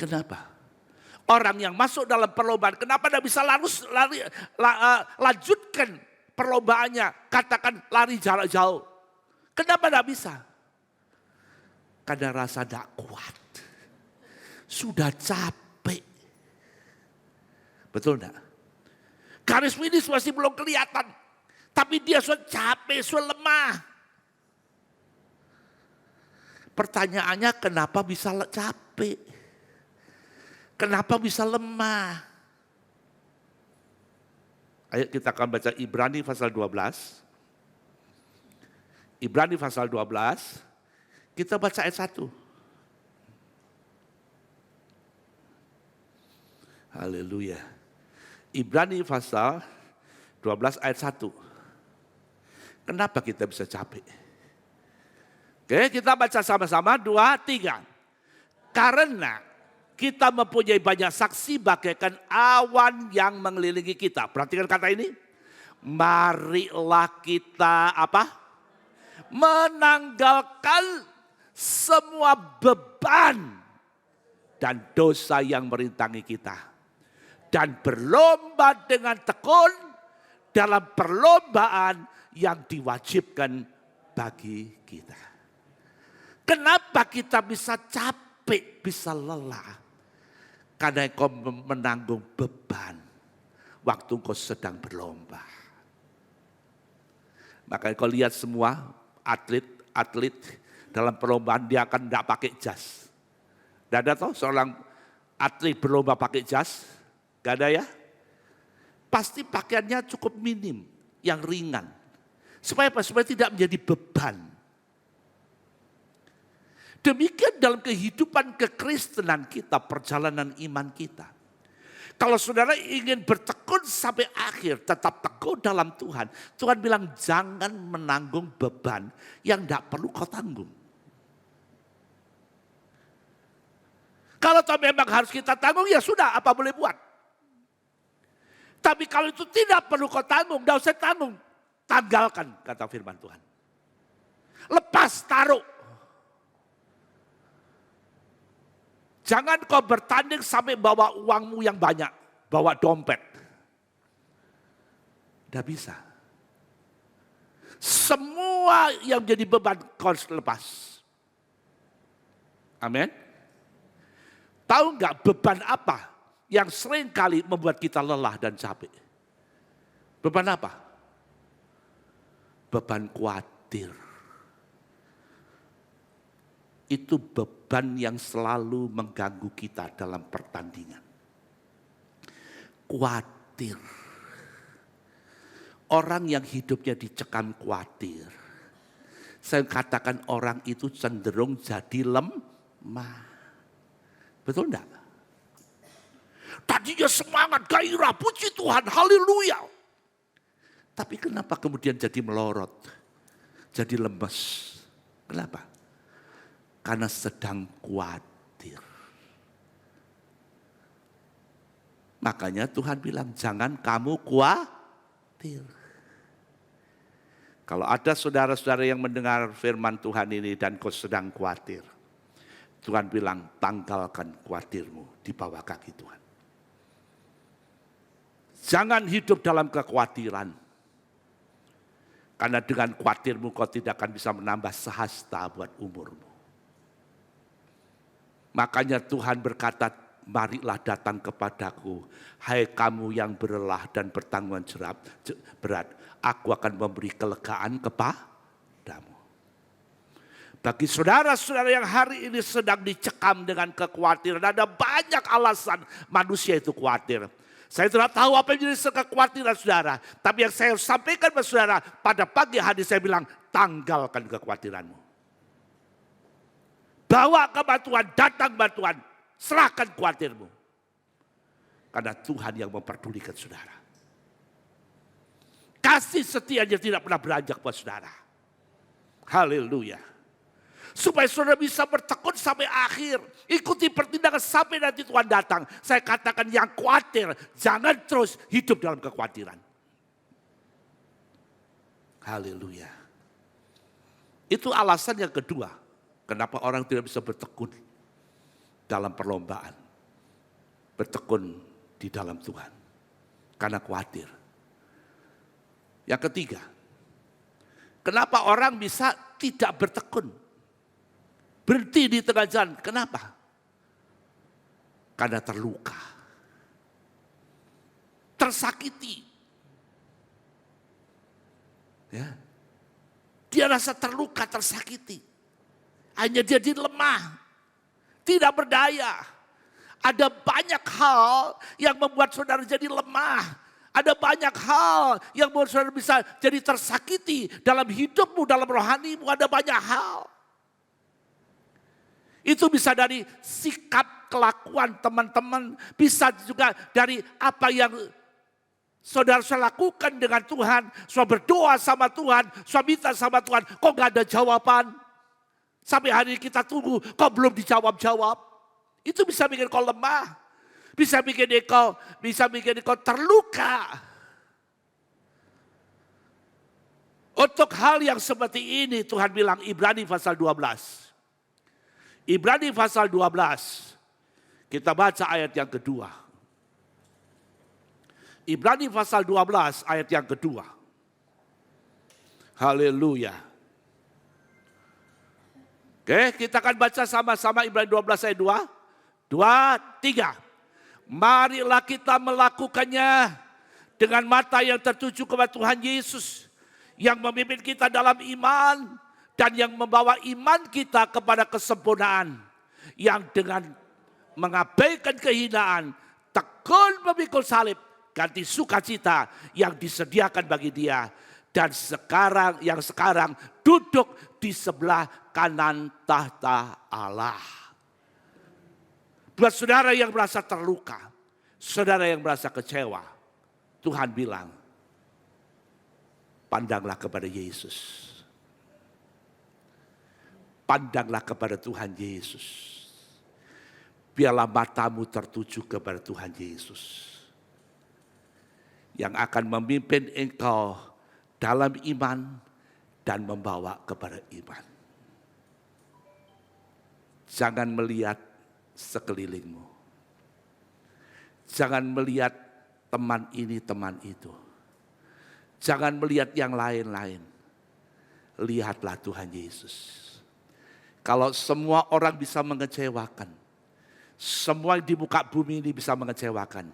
Kenapa? Orang yang masuk dalam perlombaan, kenapa tidak bisa lanjutkan perlombaannya? Katakan lari jarak jauh. Kenapa tidak bisa? Karena rasa tidak kuat. Sudah capek. Betul enggak? Garis finish masih belum kelihatan. Tapi dia sudah capek, sudah lemah. Pertanyaannya kenapa bisa capek? Kenapa bisa lemah? Ayo kita akan baca Ibrani pasal 12. Ibrani pasal 12. Kita baca ayat 1. Haleluya. Ibrani pasal 12 ayat 1. Kenapa kita bisa capek? Oke, kita baca sama-sama 2, 3. Karena kita mempunyai banyak saksi bagaikan awan yang mengelilingi kita. Perhatikan kata ini. Marilah kita apa? Menanggalkan semua beban dan dosa yang merintangi kita. Dan berlomba dengan tekun dalam perlombaan yang diwajibkan bagi kita. Kenapa kita bisa capek, bisa lelah? Karena engkau menanggung beban waktu engkau sedang berlomba. Maka engkau lihat semua atlet dalam perlombaan dia akan tidak pakai jas. Tidak ada toh seorang atlet berlomba pakai jas? Gak ada ya? Pasti pakaiannya cukup minim, yang ringan. Supaya apa? Supaya tidak menjadi beban. Demikian dalam kehidupan kekristenan kita, perjalanan iman kita. Kalau saudara ingin bertekun sampai akhir, tetap teguh dalam Tuhan. Tuhan bilang jangan menanggung beban yang tidak perlu kau tanggung. Kalau toh memang harus kita tanggung, ya sudah, apa boleh buat. Tapi kalau itu tidak perlu kau tanggung, tidak usah tanggung. Tanggalkan, kata firman Tuhan. Lepas, taruh. Jangan kau bertanding sampai bawa uangmu yang banyak. Bawa dompet. Tidak bisa. Semua yang jadi beban kau lepas. Amin. Tahu nggak beban apa yang sering kali membuat kita lelah dan capek? Beban apa? Beban khawatir. Itu beban yang selalu mengganggu kita dalam pertandingan. Khawatir. Orang yang hidupnya dicekam khawatir. Saya katakan orang itu cenderung jadi lemah. Betul enggak? Tadinya semangat, gairah, puji Tuhan, haleluya. Tapi kenapa kemudian jadi melorot? Jadi lemes. Kenapa? Karena sedang khawatir. Makanya Tuhan bilang jangan kamu khawatir. Kalau ada saudara-saudara yang mendengar firman Tuhan ini dan kau sedang khawatir. Tuhan bilang tanggalkan khawatirmu di bawah kaki Tuhan. Jangan hidup dalam kekhawatiran. Karena dengan khawatirmu kau tidak akan bisa menambah sehasta buat umurmu. Makanya Tuhan berkata, marilah datang kepadaku, hai kamu yang berlelah dan bertanggung jawab berat, aku akan memberi kelegaan kepadamu. Bagi saudara-saudara yang hari ini sedang dicekam dengan kekhawatiran, ada banyak alasan manusia itu khawatir. Saya tidak tahu apa yang jadi kekhawatiran saudara, tapi yang saya sampaikan kepada saudara pada pagi hari saya bilang, tanggalkan kekhawatiranmu. Bawa ke bantuan, datang bantuan, serahkan khawatirmu. Karena Tuhan yang memperdulikan saudara. Kasih setianya tidak pernah beranjak buat saudara. Haleluya. Supaya saudara bisa bertekun sampai akhir. Ikuti pertindakan sampai nanti Tuhan datang. Saya katakan yang khawatir, jangan terus hidup dalam kekhawatiran. Haleluya. Itu alasan yang kedua. Kenapa orang tidak bisa bertekun dalam perlombaan. Bertekun di dalam Tuhan. Karena khawatir. Yang ketiga. Kenapa orang bisa tidak bertekun. Berhenti di tengah jalan. Kenapa? Karena terluka. Tersakiti. Ya. Dia rasa terluka, tersakiti. Hanya jadi lemah, tidak berdaya. Ada banyak hal yang membuat saudara jadi lemah. Ada banyak hal yang membuat saudara bisa jadi tersakiti dalam hidupmu, dalam rohanimu. Ada banyak hal. Itu bisa dari sikap kelakuan teman-teman. Bisa juga dari apa yang saudara lakukan dengan Tuhan. Saudara berdoa sama Tuhan, saudara minta sama Tuhan. Kok gak ada jawaban? Sampai hari ini kita tunggu, kok belum dijawab-jawab. Itu bisa bikin kau lemah. Bisa bikin kau terluka. Untuk hal yang seperti ini Tuhan bilang Ibrani pasal 12. Ibrani pasal 12. Kita baca ayat yang kedua. Ibrani pasal 12 ayat yang kedua. Haleluya. Oke, kita akan baca sama-sama Ibrani 12 ayat 2. 2, 3. Marilah kita melakukannya dengan mata yang tertuju kepada Tuhan Yesus. Yang memimpin kita dalam iman dan yang membawa iman kita kepada kesempurnaan. yang dengan mengabaikan kehinaan, tekun memikul salib, ganti sukacita yang disediakan bagi dia. Dan yang sekarang duduk di sebelah kanan tahta Allah. Buat saudara yang merasa terluka, saudara yang merasa kecewa, Tuhan bilang, pandanglah kepada Yesus. Pandanglah kepada Tuhan Yesus. Biarlah matamu tertuju kepada Tuhan Yesus. Yang akan memimpin engkau dalam iman dan membawa kepada iman. Jangan melihat sekelilingmu. Jangan melihat teman ini, teman itu. Jangan melihat yang lain-lain. Lihatlah Tuhan Yesus. Kalau semua orang bisa mengecewakan, semua di muka bumi ini bisa mengecewakan,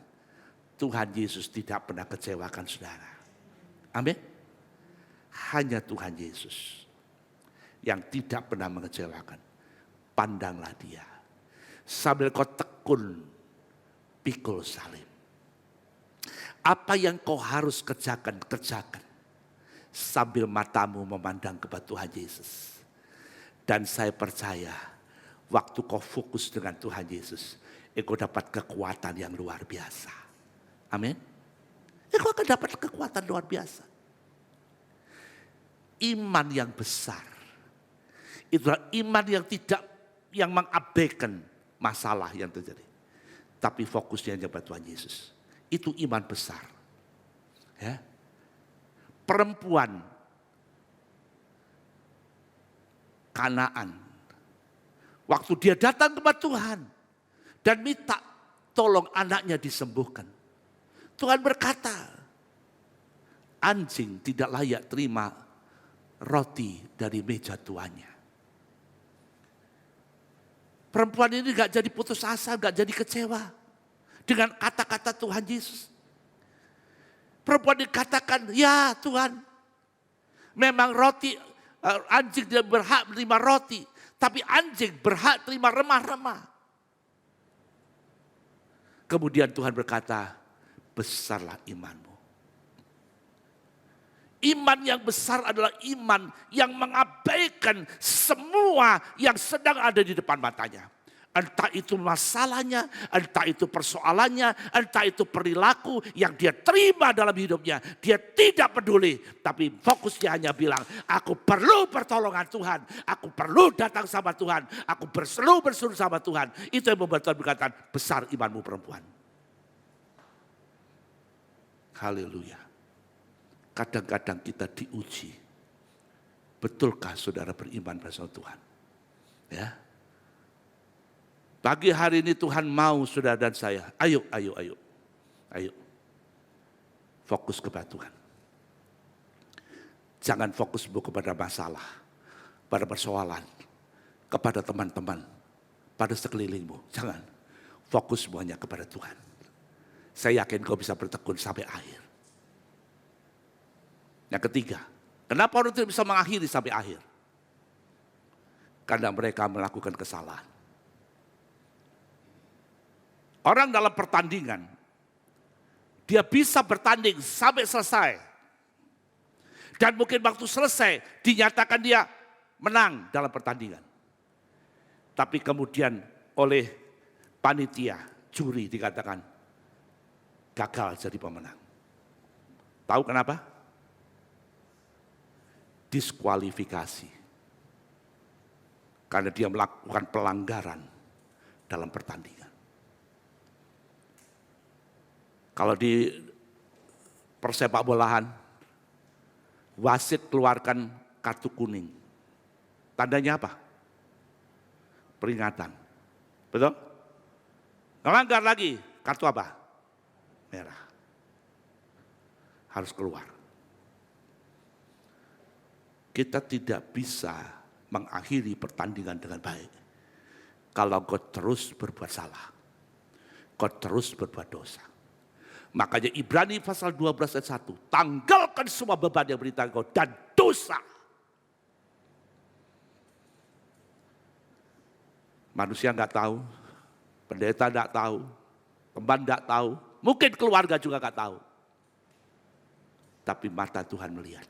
Tuhan Yesus tidak pernah kecewakan saudara. Amin. Hanya Tuhan Yesus yang tidak pernah mengecewakan. Pandanglah dia. Sambil kau tekun pikul salib. Apa yang kau harus kerjakan, kerjakan. Sambil matamu memandang kepada Tuhan Yesus. Dan saya percaya waktu kau fokus dengan Tuhan Yesus, engkau dapat kekuatan yang luar biasa. Amin. Engkau akan dapat kekuatan luar biasa. Iman yang besar. Itulah iman yang mengabaikan masalah yang terjadi. Tapi fokusnya hanya pada Tuhan Yesus. Itu iman besar. Ya. Perempuan Kanaan. Waktu dia datang kepada Tuhan. Dan minta tolong anaknya disembuhkan. Tuhan berkata, anjing tidak layak terima roti dari meja tuannya. Perempuan ini gak jadi putus asa, gak jadi kecewa. Dengan kata-kata Tuhan Yesus. Perempuan dikatakan, ya Tuhan. Memang anjing tidak berhak menerima roti. Tapi anjing berhak terima remah-remah. Kemudian Tuhan berkata, besarlah imanmu. Iman yang besar adalah iman yang mengabaikan semua yang sedang ada di depan matanya. Entah itu masalahnya, entah itu persoalannya, entah itu perilaku yang dia terima dalam hidupnya. Dia tidak peduli, tapi fokusnya hanya bilang, aku perlu pertolongan Tuhan. Aku perlu datang sama Tuhan. Aku perlu berseru sama Tuhan. Itu yang membuat Tuhan berkata, besar imanmu perempuan. Haleluya. Kadang-kadang kita diuji. Betulkah saudara beriman bersama Tuhan? Ya. Pagi hari ini Tuhan mau saudara dan saya. Ayo. Fokus kepada Tuhan. Jangan fokus kepada masalah. Pada persoalan. Kepada teman-teman. Pada sekelilingmu. Jangan. Fokus semuanya kepada Tuhan. Saya yakin kau bisa bertekun sampai akhir. Yang ketiga. Kenapa orang tidak bisa mengakhiri sampai akhir? Karena mereka melakukan kesalahan. Orang dalam pertandingan, dia bisa bertanding sampai selesai. Dan mungkin waktu selesai, dinyatakan dia menang dalam pertandingan. Tapi kemudian oleh panitia, juri dikatakan, gagal jadi pemenang. Tahu kenapa? Diskualifikasi. Karena dia melakukan pelanggaran dalam pertandingan. Kalau di persepak bolahan, wasit keluarkan kartu kuning. Tandanya apa? Peringatan. Betul? Melanggar lagi, kartu apa? Merah. Harus keluar. Kita tidak bisa mengakhiri pertandingan dengan baik. Kalau kau terus berbuat salah. Kau terus berbuat dosa. Makanya Ibrani pasal 12 ayat 1. Tanggalkan semua beban yang berita kau dan dosa. Manusia nggak tahu, pendeta nggak tahu, teman nggak tahu, mungkin keluarga juga nggak tahu. Tapi mata Tuhan melihat.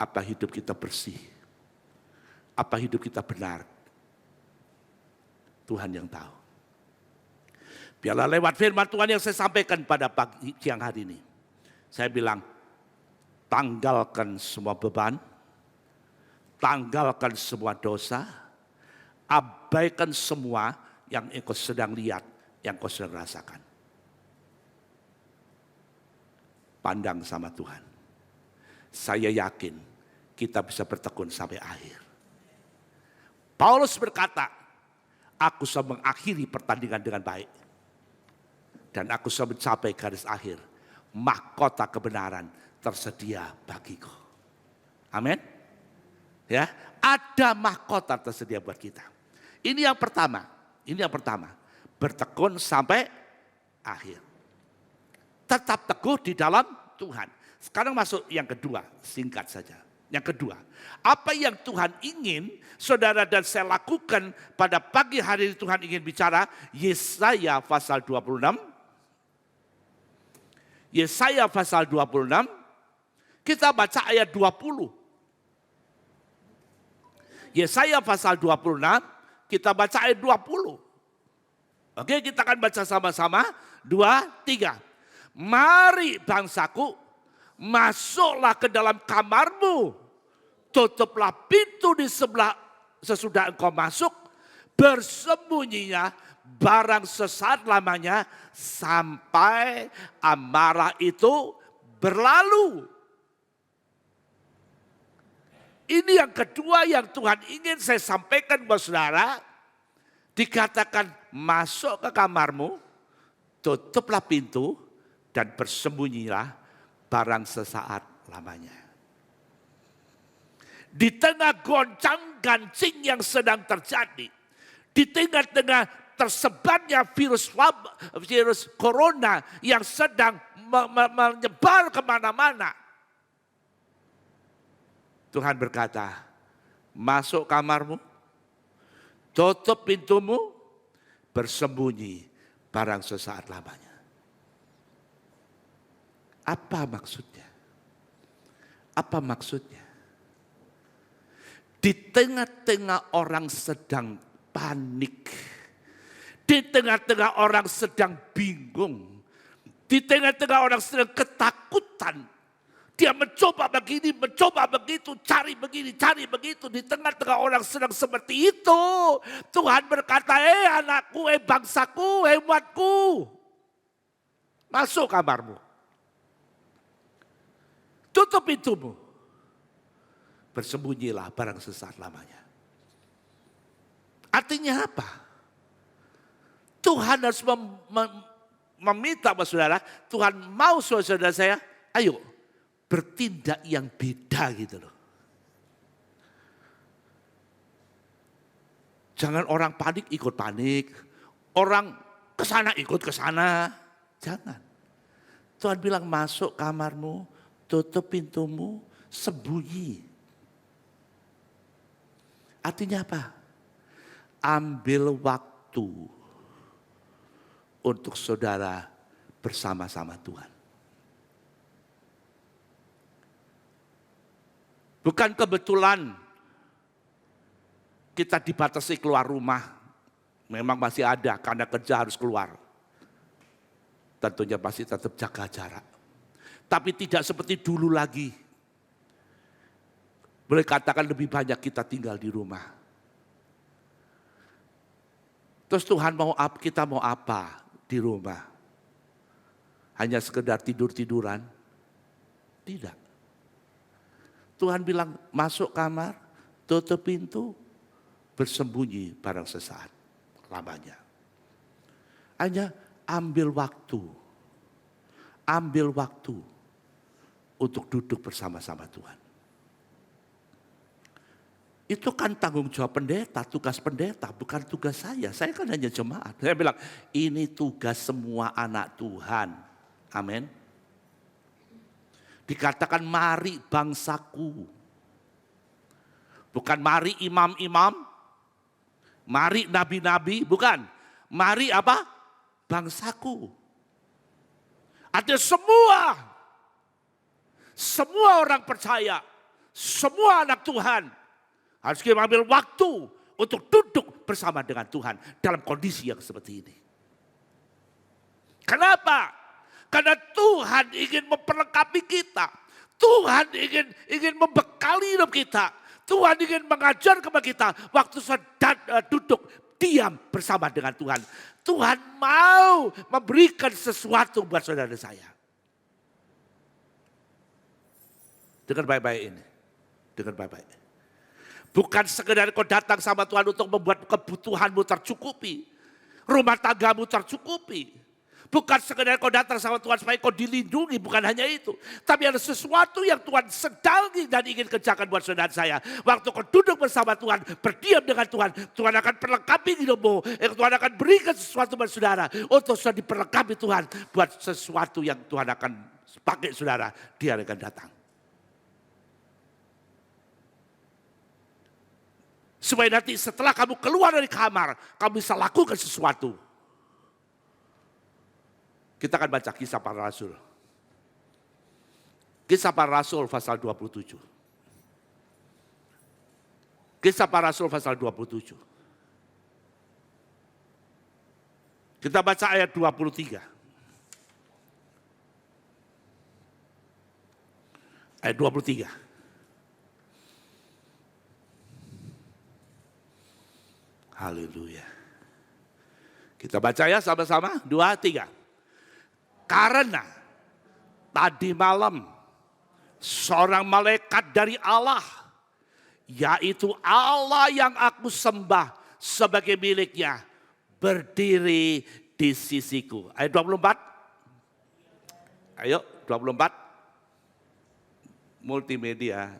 Apa hidup kita bersih? Apa hidup kita benar? Tuhan yang tahu. Biarlah lewat firman Tuhan yang saya sampaikan pada siang hari ini. Saya bilang, tanggalkan semua beban, tanggalkan semua dosa, abaikan semua yang engkau sedang lihat, yang kau sedang rasakan. Pandang sama Tuhan. Saya yakin kita bisa bertekun sampai akhir. Paulus berkata, aku sudah mengakhiri pertandingan dengan baik. Dan aku sudah mencapai garis akhir. Mahkota kebenaran tersedia bagiku. Amin. Ya, ada mahkota tersedia buat kita. Ini yang pertama. Bertekun sampai akhir. Tetap teguh di dalam Tuhan. Sekarang masuk yang kedua, singkat saja. Yang kedua, apa yang Tuhan ingin saudara dan saya lakukan pada pagi hari ini. Tuhan ingin bicara Yesaya pasal 26. Yesaya pasal 26, kita baca ayat 20. Yesaya pasal 26, kita baca ayat 20. Oke, kita akan baca sama-sama. 2, 3. Mari bangsaku, masuklah ke dalam kamarmu. Tutuplah pintu di sebelah sesudah engkau masuk. Bersembunyinya barang sesaat lamanya sampai amarah itu berlalu. Ini yang kedua yang Tuhan ingin saya sampaikan kepada saudara. Dikatakan masuk ke kamarmu, tutuplah pintu dan bersembunyilah barang sesaat lamanya. Di tengah goncang gancing yang sedang terjadi, di tengah-tengah tersebarnya virus corona yang sedang menyebar kemana-mana, Tuhan berkata, masuk kamarmu, tutup pintumu, bersembunyi barang sesaat lamanya. Apa maksudnya? Apa maksudnya? Di tengah-tengah orang sedang panik, di tengah-tengah orang sedang bingung, di tengah-tengah orang sedang ketakutan, dia mencoba begini, mencoba begitu, cari begini, cari begitu. Di tengah-tengah orang sedang seperti itu, Tuhan berkata, anakku, bangsaku, umatku, masuk kamarmu, tutup pintumu, bersembunyilah barang sesaat lamanya. Artinya apa? Tuhan harus meminta kepada saudara, Tuhan mau saudara saya, ayo bertindak yang beda gitu loh. Jangan orang panik ikut panik, orang kesana ikut kesana, jangan. Tuhan bilang masuk kamarmu, tutup pintumu, sembunyi. Artinya apa? Ambil waktu untuk saudara bersama-sama Tuhan. Bukan kebetulan kita dibatasi keluar rumah. Memang masih ada karena kerja harus keluar. Tentunya pasti tetap jaga jarak. Tapi tidak seperti dulu lagi. Boleh katakan lebih banyak kita tinggal di rumah. Terus Tuhan kita mau apa di rumah? Hanya sekedar tidur-tiduran? Tidak. Tuhan bilang masuk kamar, tutup pintu, bersembunyi barang sesaat lamanya. Hanya ambil waktu untuk duduk bersama-sama Tuhan. Itu kan tanggung jawab pendeta, tugas pendeta, bukan tugas saya. Saya kan hanya jemaat. Saya bilang, ini tugas semua anak Tuhan. Amin. Dikatakan mari bangsaku. Bukan mari imam-imam, Mari nabi-nabi, bukan. Mari apa? Bangsaku. Ada semua orang percaya, semua anak Tuhan harus kita ambil waktu untuk duduk bersama dengan Tuhan dalam kondisi yang seperti ini. Kenapa? Karena Tuhan ingin memperlengkapi kita. Tuhan ingin membekali hidup kita. Tuhan ingin mengajar kepada kita waktu duduk diam bersama dengan Tuhan. Tuhan mau memberikan sesuatu buat saudara saya. Dengar baik-baik ini. Dengar baik-baik. Bukan sekedar kau datang sama Tuhan untuk membuat kebutuhanmu tercukupi. Rumah tanggamu tercukupi. Bukan sekedar kau datang sama Tuhan supaya kau dilindungi, bukan hanya itu. Tapi ada sesuatu yang Tuhan sedang dan ingin kerjakan buat saudara saya. Waktu kau duduk bersama Tuhan, berdiam dengan Tuhan, Tuhan akan perlengkapi hidupmu. Tuhan akan berikan sesuatu buat saudara. Untuk sudah diperlengkapi Tuhan buat sesuatu yang Tuhan akan pakai saudara. Dia akan datang. Supaya nanti setelah kamu keluar dari kamar, kamu bisa lakukan sesuatu. Kita akan baca Kisah Para Rasul. Kisah Para Rasul pasal 27. Kisah Para Rasul pasal 27. Kita baca ayat 23. Ayat 23. Haleluya. Kita baca ya sama-sama. 2, 3. Karena tadi malam seorang malaikat dari Allah, yaitu Allah yang aku sembah sebagai miliknya, berdiri di sisiku. Ayat 24. Ayo 24. Multimedia.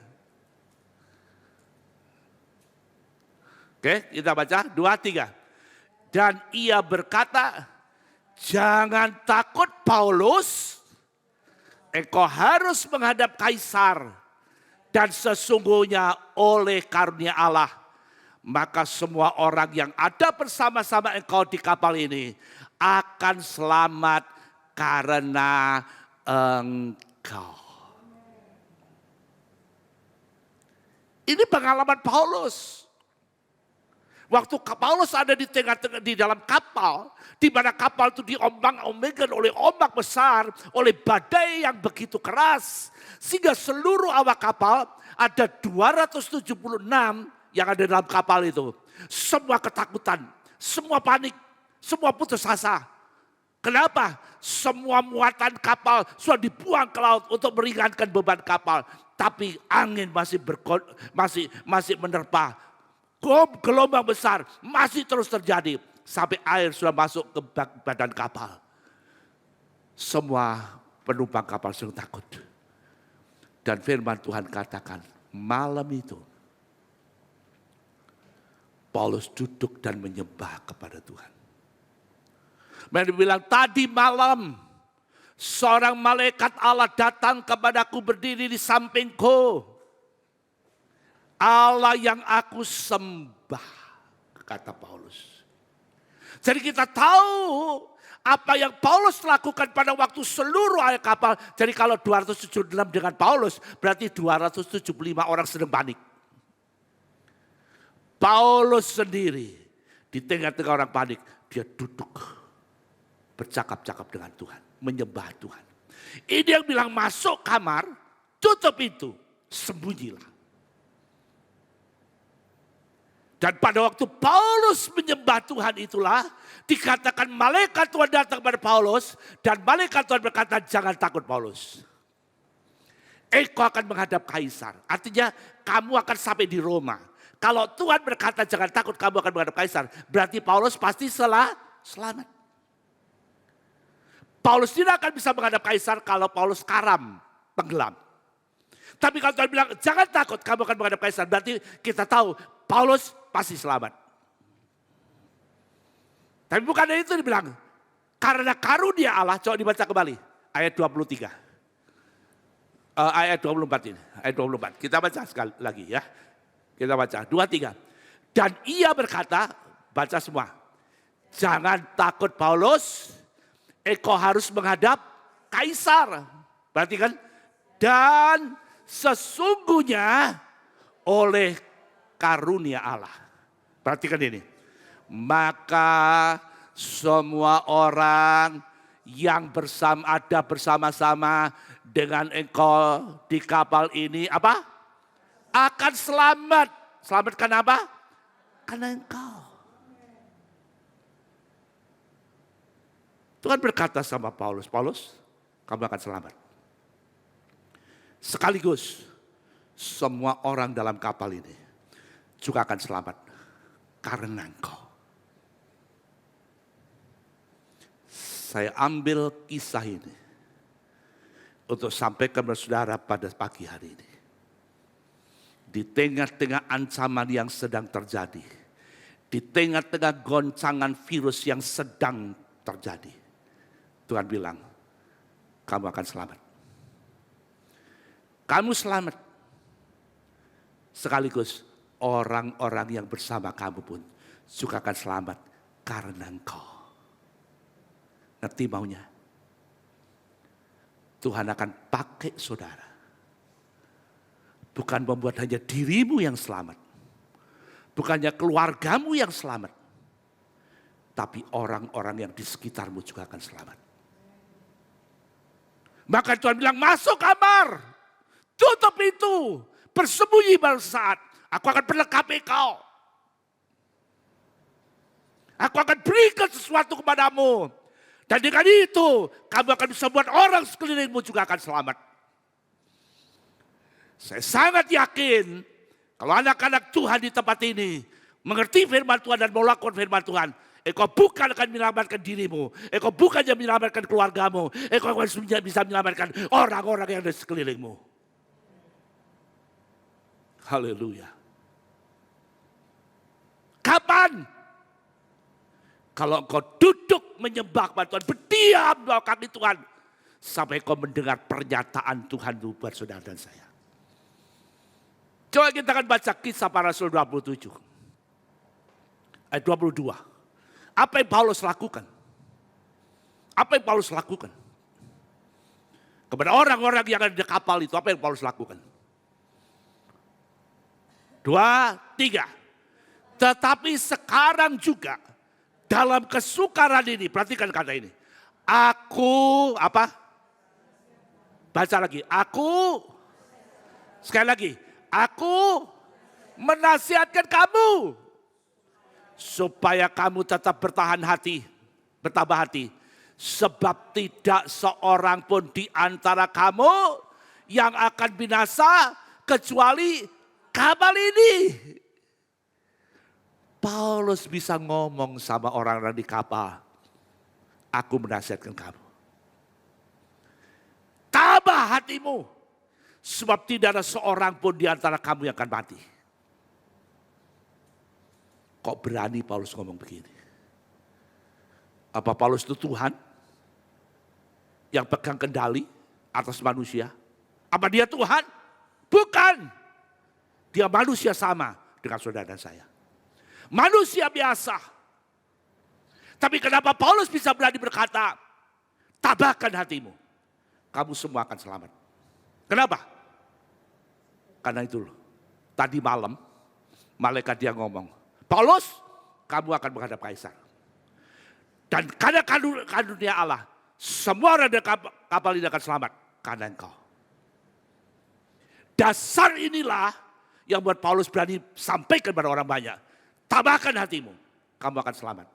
Oke, kita baca 2, 3. Dan ia berkata, jangan takut Paulus, engkau harus menghadap kaisar. Dan sesungguhnya oleh karunia Allah, maka semua orang yang ada bersama-sama engkau di kapal ini akan selamat karena engkau. Ini pengalaman Paulus. Waktu Paulus ada di tengah-tengah di dalam kapal, di mana kapal itu diombang-ambingkan oleh ombak besar, oleh badai yang begitu keras, sehingga seluruh awak kapal ada 276 yang ada dalam kapal itu. Semua ketakutan, semua panik, semua putus asa. Kenapa? Semua muatan kapal sudah dibuang ke laut untuk meringankan beban kapal, tapi angin masih menerpa. Gelombang besar masih terus terjadi sampai air sudah masuk ke badan kapal. Semua penumpang kapal sudah takut. Dan firman Tuhan katakan, malam itu Paulus duduk dan menyembah kepada Tuhan. Mereka bilang, tadi malam seorang malaikat Allah datang kepadaku, berdiri di sampingku. Allah yang aku sembah, kata Paulus. Jadi kita tahu apa yang Paulus lakukan pada waktu seluruh awak kapal. Jadi kalau 276 dengan Paulus, berarti 275 orang sedang panik. Paulus sendiri di tengah-tengah orang panik, dia duduk bercakap-cakap dengan Tuhan, menyembah Tuhan. Ini yang bilang masuk kamar, tutup pintu, sembunyilah. Dan pada waktu Paulus menyembah Tuhan itulah dikatakan malaikat Tuhan datang kepada Paulus. Dan malaikat Tuhan berkata, jangan takut Paulus. Engkau akan menghadap kaisar. Artinya kamu akan sampai di Roma. Kalau Tuhan berkata jangan takut, kamu akan menghadap kaisar. Berarti Paulus pasti selamat. Paulus tidak akan bisa menghadap kaisar kalau Paulus karam, tenggelam. Tapi kalau Tuhan bilang jangan takut, kamu akan menghadap kaisar. Berarti kita tahu Paulus pasti selamat. Tapi bukan itu dibilang. Karena karunia Allah, coba dibaca kembali. Ayat 23. Ayat 24 ini. Ayat 24. Kita baca sekali lagi ya. Kita baca. 2, 3. Dan ia berkata, baca semua. Jangan takut Paulus, engkau harus menghadap kaisar. Berarti kan? Dan sesungguhnya oleh karunia Allah. Perhatikan ini. Maka semua orang yang ada bersama-sama dengan engkau di kapal ini apa? Akan selamat. Selamatkan apa? Karena engkau. Tuhan berkata sama Paulus, Paulus, kamu akan selamat. Sekaligus semua orang dalam kapal ini juga akan selamat karena engkau. Saya ambil kisah ini untuk sampaikan kepada saudara pada pagi hari ini. Di tengah-tengah ancaman yang sedang terjadi, di tengah-tengah goncangan virus yang sedang terjadi, Tuhan bilang, kamu akan selamat. Kamu selamat. Sekaligus orang-orang yang bersama kamu pun juga akan selamat karena engkau. Ngerti maunya? Tuhan akan pakai saudara. Bukan membuat hanya dirimu yang selamat. Bukannya keluargamu yang selamat. Tapi orang-orang yang di sekitarmu juga akan selamat. Maka Tuhan bilang, masuk kamar. Tutup pintu. Bersembunyi pada saat. Aku akan perlengkapi kau. Aku akan berikan sesuatu kepadamu. Dan dengan itu, kamu akan bisa buat orang sekelilingmu juga akan selamat. Saya sangat yakin, kalau anak-anak Tuhan di tempat ini, mengerti firman Tuhan dan melakukan firman Tuhan, engkau bukan akan menyelamatkan dirimu, engkau bukan yang menyelamatkan keluargamu, engkau akan bisa menyelamatkan orang-orang yang ada di sekelilingmu. Haleluya. Kapan? Kalau engkau duduk menyembah kepada Tuhan, berdiam di bawah kaki Tuhan, sampai engkau mendengar pernyataan Tuhan buat saudara dan saya. Coba kita akan baca Kisah Para Rasul 27. Ayat 22. Apa yang Paulus lakukan? Apa yang Paulus lakukan? Kepada orang-orang yang ada di kapal itu, apa yang Paulus lakukan? 2, 3. Tetapi sekarang juga dalam kesukaran ini, perhatikan kata ini. Aku, apa? Baca lagi. Aku, sekali lagi. Aku menasihatkan kamu. Supaya kamu tetap bertahan hati, bertabah hati. Sebab tidak seorang pun di antara kamu yang akan binasa kecuali kapal ini. Paulus bisa ngomong sama orang-orang di kapal. Aku menasihatkan kamu. Tabah hatimu. Sebab tidak ada seorang pun di antara kamu yang akan mati. Kok berani Paulus ngomong begini? Apa Paulus itu Tuhan? Yang pegang kendali atas manusia? Apa dia Tuhan? Bukan. Dia manusia sama dengan saudara dan saya. Manusia biasa. Tapi kenapa Paulus bisa berani berkata, tabahkan hatimu. Kamu semua akan selamat. Kenapa? Karena itu loh. Tadi malam, malaikat dia ngomong, Paulus, kamu akan menghadap kaisar. Dan karena karunia Allah, semua orang di kapal ini akan selamat. Karena engkau. Dasar inilah yang buat Paulus berani sampaikan kepada orang banyak. Tabahkan hatimu, kamu akan selamat.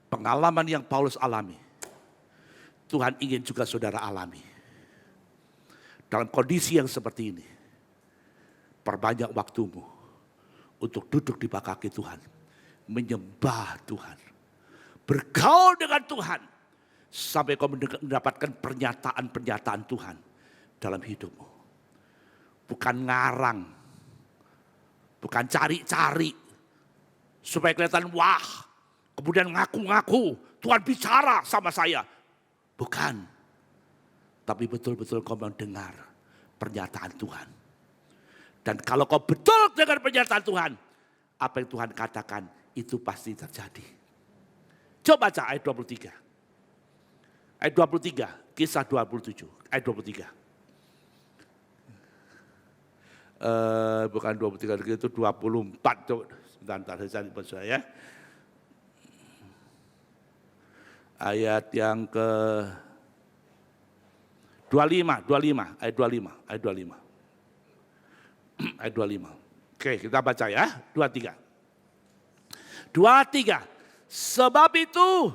Pengalaman yang Paulus alami, Tuhan ingin juga saudara alami. Dalam kondisi yang seperti ini, perbanyak waktumu untuk duduk di bawah kaki Tuhan, menyembah Tuhan, bergaul dengan Tuhan, sampai kau mendapatkan pernyataan-pernyataan Tuhan dalam hidupmu. Bukan ngarang, bukan cari-cari supaya kelihatan wah, kemudian ngaku-ngaku Tuhan bicara sama saya. Bukan. Tapi betul-betul kau mendengar pernyataan Tuhan. Dan kalau kau betul dengar pernyataan Tuhan, apa yang Tuhan katakan itu pasti terjadi. Coba baca ayat 23. Ayat 23, Kisah 27, ayat 23. Bukan 23, itu 24. Coba, sebentar, saya cari buat saya. Ayat yang ke 25, ayat 25, ayat 25. Ayat 25. Oke, kita baca ya, 23. 23. Sebab itu,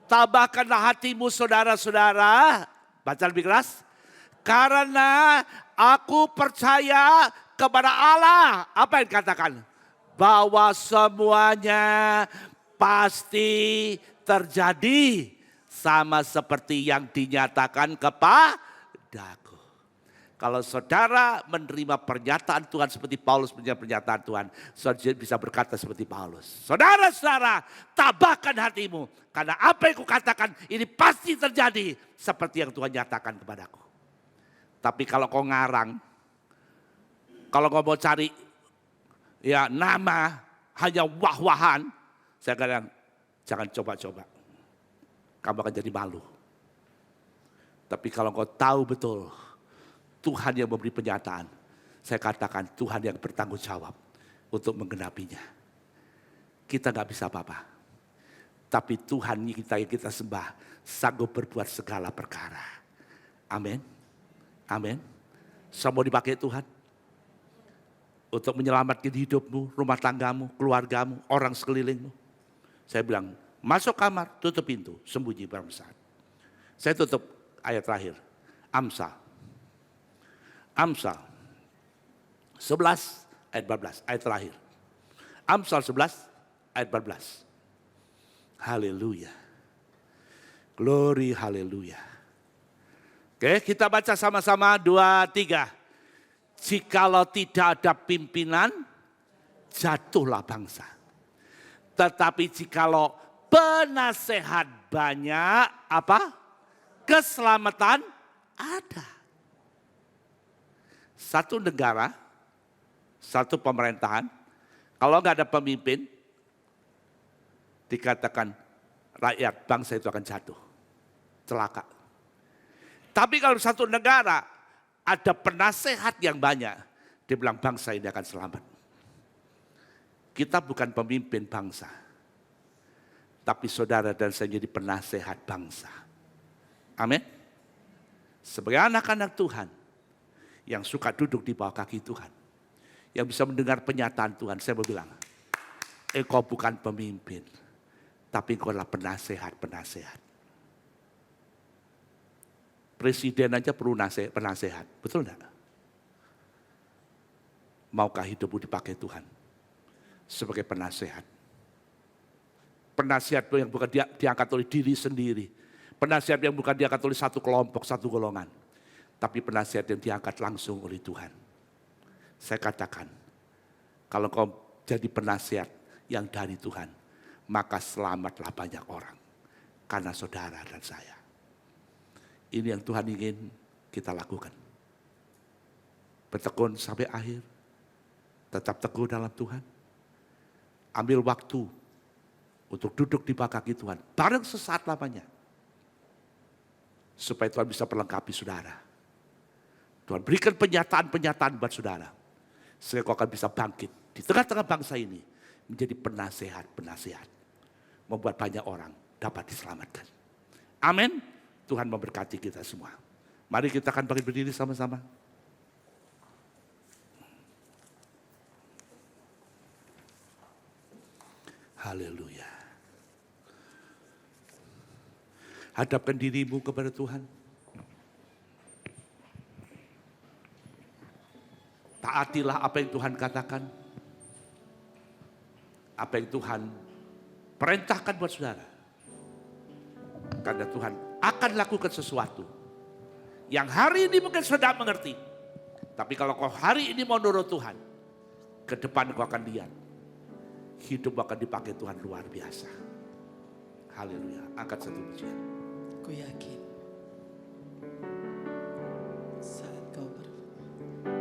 tabahkanlah hatimu saudara-saudara. Baca lebih keras. Karena aku percaya kepada Allah. Apa yang dikatakan? Bahwa semuanya pasti terjadi sama seperti yang dinyatakan kepadaku. Kalau saudara menerima pernyataan Tuhan seperti Paulus menerima pernyataan Tuhan, saudara bisa berkata seperti Paulus. Saudara-saudara, tabahkan hatimu. Karena apa yang kukatakan ini pasti terjadi seperti yang Tuhan nyatakan kepadaku. Tapi kalau kau ngarang, kalau kau mau cari ya nama hanya wah-wahan, saya katakan jangan coba-coba. Kamu akan jadi malu. Tapi kalau kau tahu betul Tuhan yang memberi pernyataan, saya katakan Tuhan yang bertanggung jawab untuk menggenapinya. Kita gak bisa apa-apa. Tapi Tuhan kita yang kita sembah sanggup berbuat segala perkara. Amin. Amin. Saya mau dipakai Tuhan untuk menyelamatkan hidupmu, rumah tanggamu, keluargamu, orang sekelilingmu. Saya bilang, masuk kamar, tutup pintu, sembunyi barang saat. Saya tutup ayat terakhir. Amsal 11 ayat 14, ayat terakhir. Amsal 11 ayat 14. Haleluya. Glory, haleluya. Oke, kita baca sama-sama 2, 3. Jikalau tidak ada pimpinan, jatuhlah bangsa. Tetapi jikalau penasehat banyak, apa? Keselamatan ada. Satu negara, satu pemerintahan, kalau nggak ada pemimpin, dikatakan rakyat bangsa itu akan jatuh, celaka. Tapi kalau satu negara ada penasehat yang banyak, dia bilang bangsa ini akan selamat. Kita bukan pemimpin bangsa, tapi saudara dan saya jadi penasehat bangsa. Amin. Sebagai anak-anak Tuhan yang suka duduk di bawah kaki Tuhan, yang bisa mendengar pernyataan Tuhan, saya mau bilang, engkau bukan pemimpin, tapi engkau adalah penasehat-penasehat. Presiden aja perlu penasehat, betul enggak? Maukah hidupmu dipakai Tuhan sebagai penasehat? Penasehat yang bukan diangkat oleh diri sendiri. Penasehat yang bukan diangkat oleh satu kelompok, satu golongan. Tapi penasehat yang diangkat langsung oleh Tuhan. Saya katakan, kalau kau jadi penasehat yang dari Tuhan, maka selamatlah banyak orang. Karena saudara dan saya. Ini yang Tuhan ingin kita lakukan. Bertekun sampai akhir. Tetap teguh dalam Tuhan. Ambil waktu untuk duduk di bawah kaki Tuhan. Bareng sesaat lamanya. Supaya Tuhan bisa perlengkapi saudara. Tuhan berikan penyataan-penyataan buat saudara. Sehingga kau akan bisa bangkit di tengah-tengah bangsa ini. Menjadi penasehat-penasehat. Membuat banyak orang dapat diselamatkan. Amin. Tuhan memberkati kita semua. Mari kita akan bangkit berdiri sama-sama. Haleluya. Hadapkan dirimu kepada Tuhan. Taatilah apa yang Tuhan katakan. Apa yang Tuhan perintahkan buat saudara. Karena Tuhan akan lakukan sesuatu. Yang hari ini mungkin sudah mengerti. Tapi kalau kau hari ini mau nurut Tuhan. Ke depan kau akan lihat. Hidup akan dipakai Tuhan luar biasa. Haleluya. Angkat satu pujian. Ku yakin saat kau berfirman,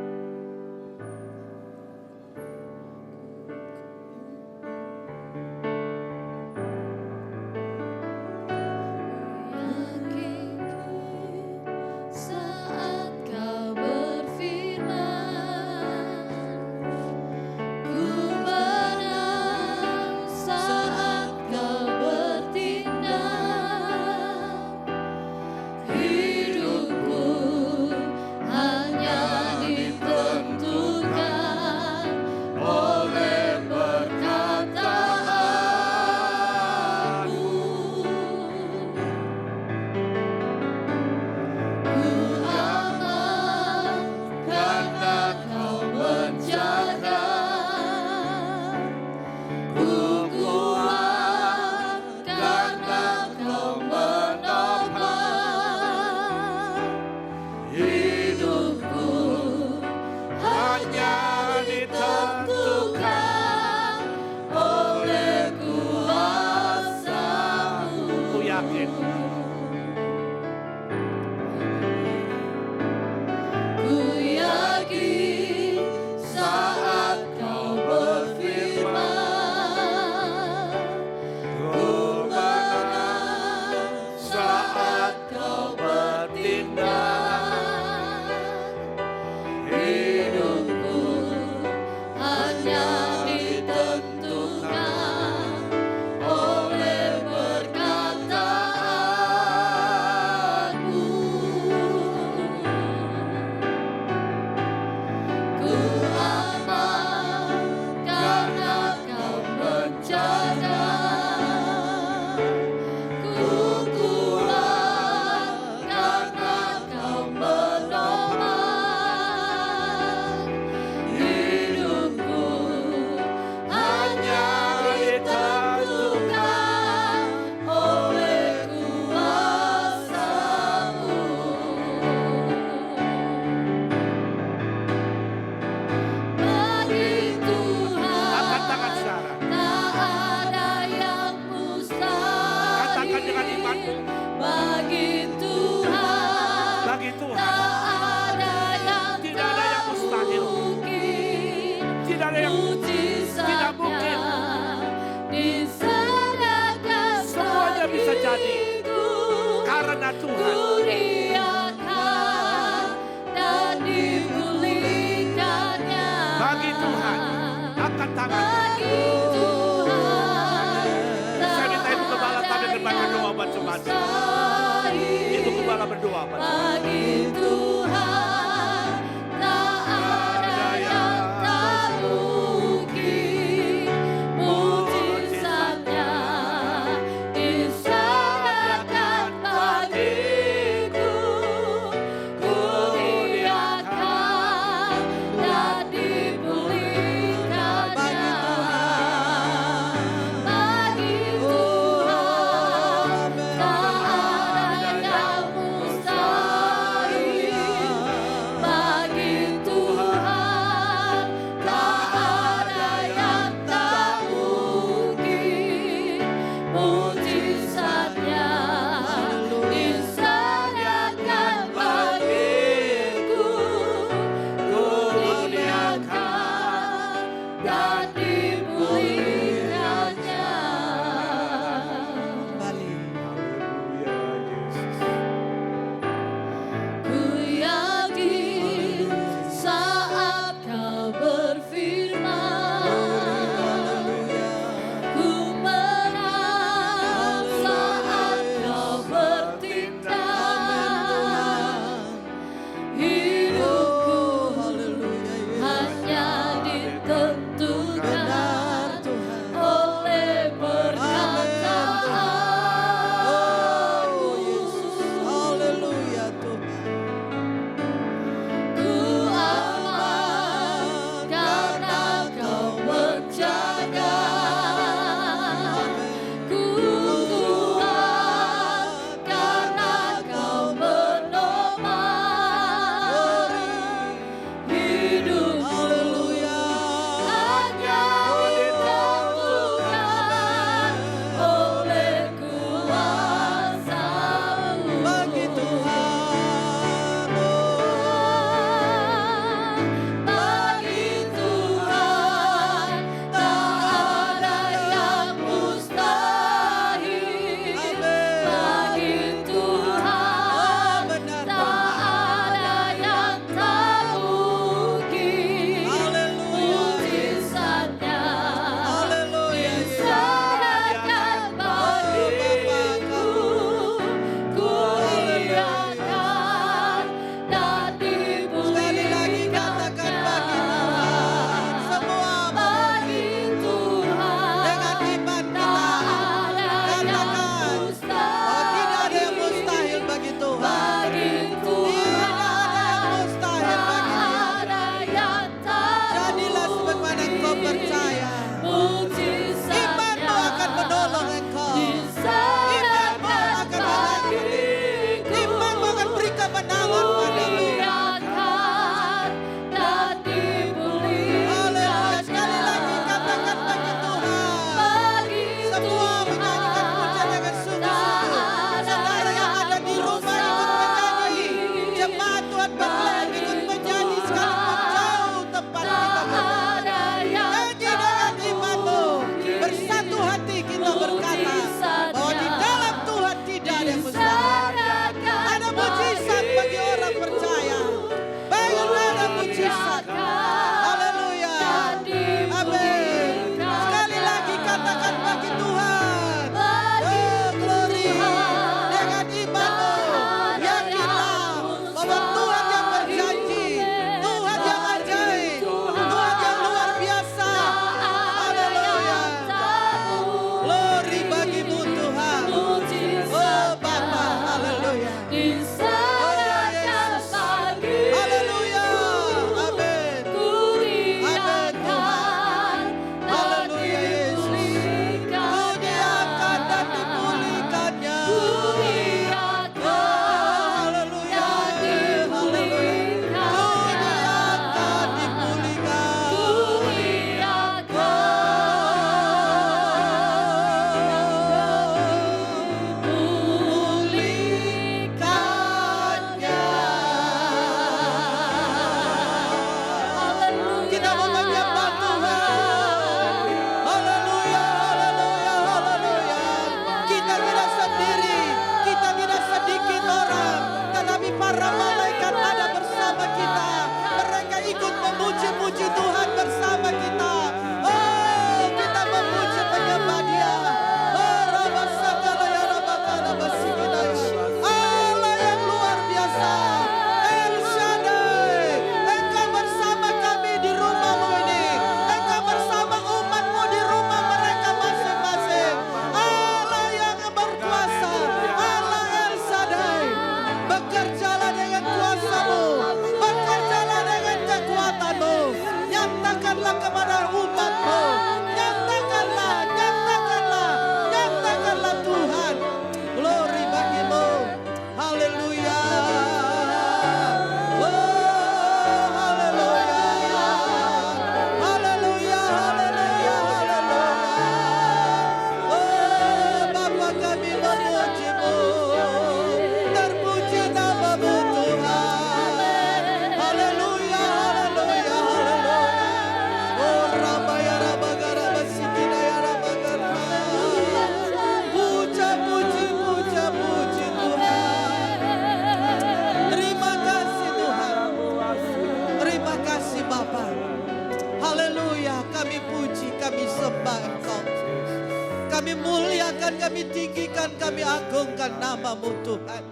angkat tangan. Bagi Tuhan Saya minta Ibu Gembala tak sambil ada berdoa yang masing-masing. mustahil. Ibu Gembala berdoa masing-masing. Bagi Tuhan tak ada yang tak mungkin. Mujizatnya disediakan bagiku. Ku diakan dan dipulihkannya. Bagi Tuhan tak ada yang mustahil. kami tinggikan, kami agungkan nama-Mu Tuhan.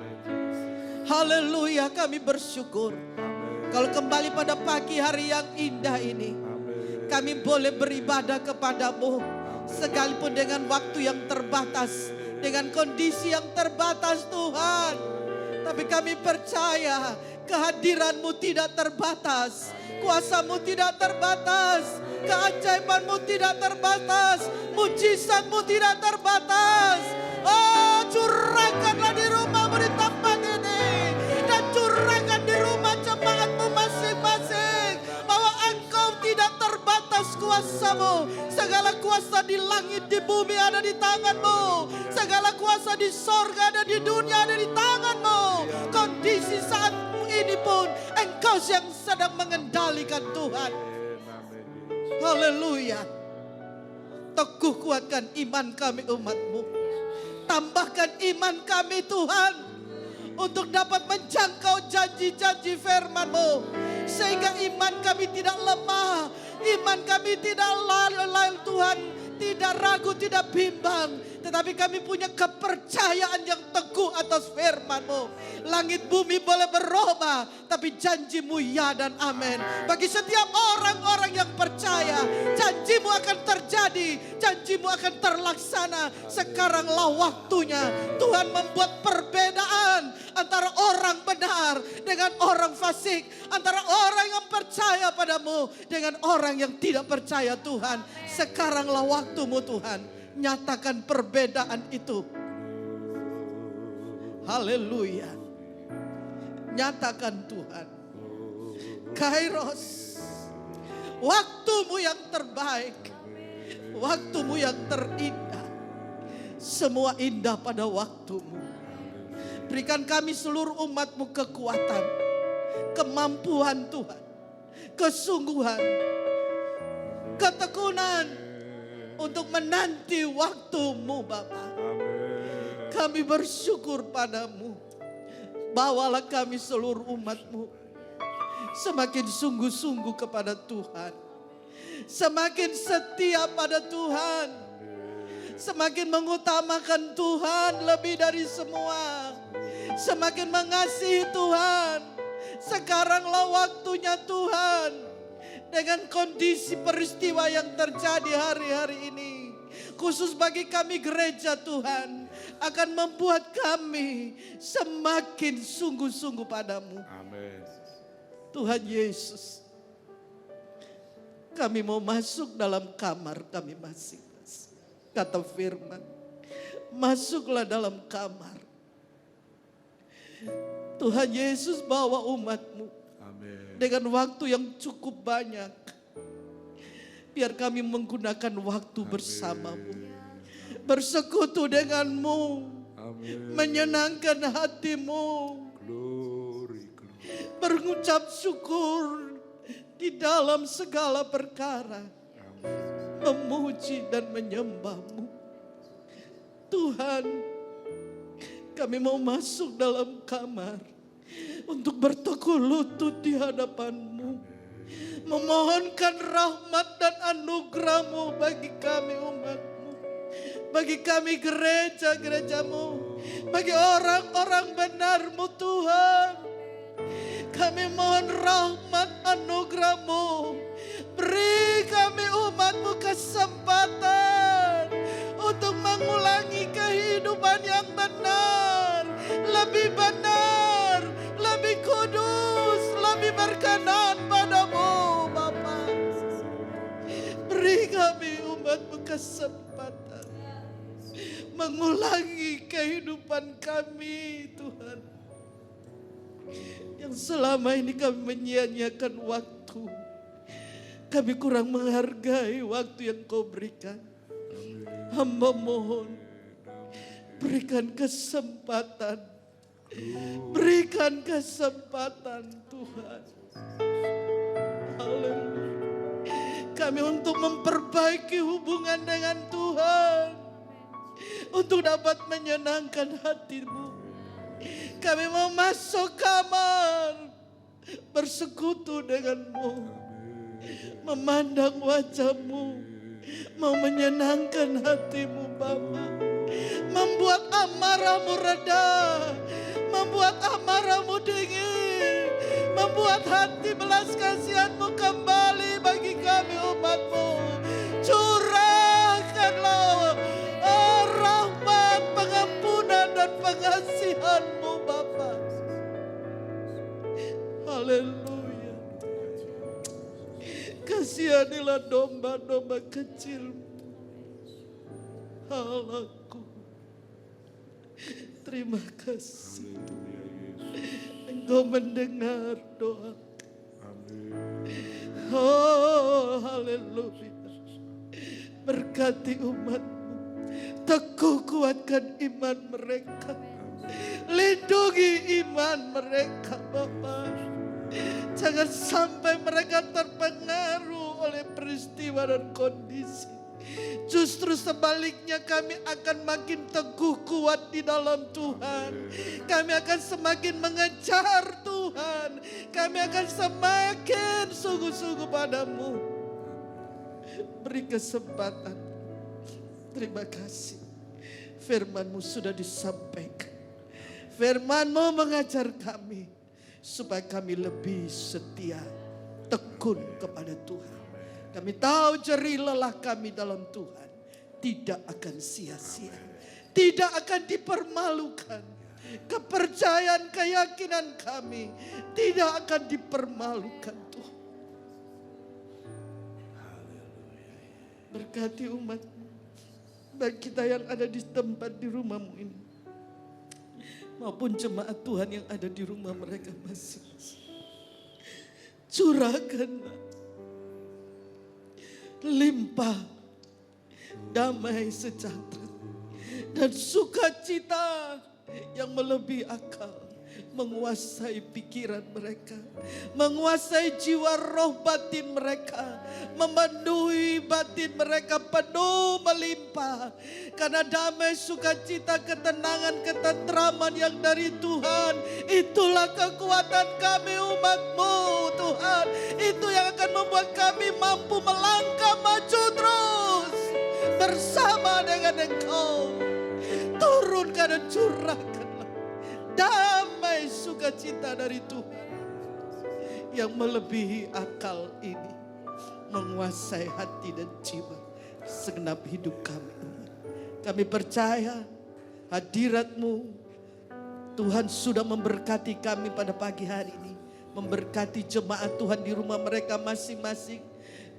Haleluya, kami bersyukur. Kalau kembali pada pagi hari yang indah ini, kami boleh beribadah kepada-Mu. Sekalipun dengan waktu yang terbatas, dengan kondisi yang terbatas Tuhan. Tapi kami percaya kehadiran-Mu tidak terbatas. Kuasa-Mu tidak terbatas. Keajaiban-Mu tidak terbatas. Mujizat-Mu tidak terbatas. Oh, curahkanlah di rumah-Mu di tempat ini. Dan curahkan di rumah jemaat-Mu masing-masing. Bahwa Engkau tidak terbatas kuasa-Mu. Segala kuasa di langit, di bumi ada di tangan-Mu. Segala kuasa di sorga ada di dunia ada di tangan-Mu. Kondisi saat ini pun Engkau yang sedang mengendalikan Tuhan. Haleluya. Teguh kuatkan iman kami umat-Mu. Tambahkan iman kami Tuhan. Untuk dapat menjangkau janji-janji firman-Mu. Sehingga iman kami tidak lemah. Iman kami tidak lalai Tuhan. Tidak ragu, tidak bimbang. Tetapi kami punya kepercayaan yang teguh atas firman-Mu. Langit bumi boleh berubah, tapi janji-Mu ya dan amin. Bagi setiap orang-orang yang percaya, janji-Mu akan terjadi, janji-Mu akan terlaksana. Sekaranglah waktunya Tuhan membuat perbedaan antara orang benar dengan orang fasik, antara orang yang percaya padamu dengan orang yang tidak percaya Tuhan. Sekaranglah waktu-Mu Tuhan. Nyatakan perbedaan itu. Haleluya. Nyatakan Tuhan. Kairos. Waktu-Mu yang terbaik. Waktu-Mu yang terindah. Semua indah pada waktu-Mu. Berikan kami seluruh umat-Mu kekuatan. Kemampuan Tuhan. Kesungguhan. Ketekunan. Untuk menanti waktu-Mu Bapa. Kami bersyukur padamu. Bawalah kami seluruh umat-Mu. Semakin sungguh-sungguh kepada Tuhan. Semakin setia pada Tuhan. Semakin mengutamakan Tuhan lebih dari semua. Semakin mengasihi Tuhan. Sekaranglah waktunya Tuhan. Dengan kondisi peristiwa yang terjadi hari-hari ini. Khusus bagi kami gereja Tuhan. Akan membuat kami semakin sungguh-sungguh padamu. Amin. Tuhan Yesus. Kami mau masuk dalam kamar kami masing-masing. Kata firman. Masuklah dalam kamar. Tuhan Yesus bawa umat-Mu. Dengan waktu yang cukup banyak. Biar kami menggunakan waktu bersama-Mu. Bersekutu dengan-Mu. Menyenangkan hati-Mu. Berucap syukur di dalam segala perkara. Memuji dan menyembah-Mu. Tuhan, kami mau masuk dalam kamar. Untuk berteguh lutut di hadapan-Mu. Memohonkan rahmat dan anugerah-Mu bagi kami umat-Mu. Bagi kami gereja-gereja-Mu. Bagi orang-orang benar-Mu Tuhan. Kami mohon rahmat anugerah-Mu. Beri kami umat-Mu kesempatan. Untuk mengulangi kehidupan yang benar. Lebih benar. Lebih kudus, lebih berkenan padamu Bapa. Beri kami umat-Mu kesempatan. Mengulangi kehidupan kami Tuhan. Yang selama ini kami menyia-nyiakan waktu. Kami kurang menghargai waktu yang Kau berikan. Hamba mohon. Berikan kesempatan. Berikan kesempatan Tuhan. Haleluya. Kami untuk memperbaiki hubungan dengan Tuhan. Untuk dapat menyenangkan hati-Mu. Kami mau masuk kamar. Bersekutu dengan-Mu. Memandang wajah-Mu. Mau menyenangkan hati-Mu Bapa. membuat amarahmu reda, membuat amarahmu dingin, membuat hati belas kasihanmu kembali bagi kami umatmu. Curahkanlah rahmat, pengampunan dan pengasihanmu Bapa. Haleluya. Kasihanilah domba-domba kecilmu. Allahku, terima kasih. Engkau mendengar doa. Oh, haleluya. Berkati umatmu. Teguh kuatkan iman mereka. Lindungi iman mereka Bapa. Jangan sampai mereka terpengaruh oleh peristiwa dan kondisi. Justru sebaliknya kami akan makin teguh kuat di dalam Tuhan. Kami akan semakin mengejar Tuhan. Kami akan semakin sungguh-sungguh padamu. Beri kesempatan. Terima kasih. Firman-Mu sudah disampaikan. Firman-Mu mengajar kami. Supaya kami lebih setia. Tekun kepada Tuhan. Kami tahu jerih lelah kami dalam Tuhan tidak akan sia-sia. Tidak akan dipermalukan. Kepercayaan, keyakinan kami tidak akan dipermalukan Tuhan. Berkati umat-Mu. Baik kita yang ada di tempat di rumah-Mu ini. Maupun jemaat Tuhan yang ada di rumah mereka masing-masing. Curahkanlah limpah damai sejahtera dan sukacita yang melebihi akal menguasai pikiran mereka, menguasai jiwa roh batin mereka, memenuhi batin mereka penuh melimpah. Karena damai, sukacita, ketenangan, ketentraman yang dari Tuhan, itulah kekuatan kami umat-Mu Tuhan. Itu yang akan membuat kami mampu melangkah maju terus bersama dengan Engkau. Turunkan dan curahkanlah damai sukacita dari Tuhan yang melebihi akal ini, menguasai hati dan jiwa segenap hidup kami. Kami percaya hadirat-Mu Tuhan sudah memberkati kami pada pagi hari ini, memberkati jemaat Tuhan di rumah mereka masing-masing,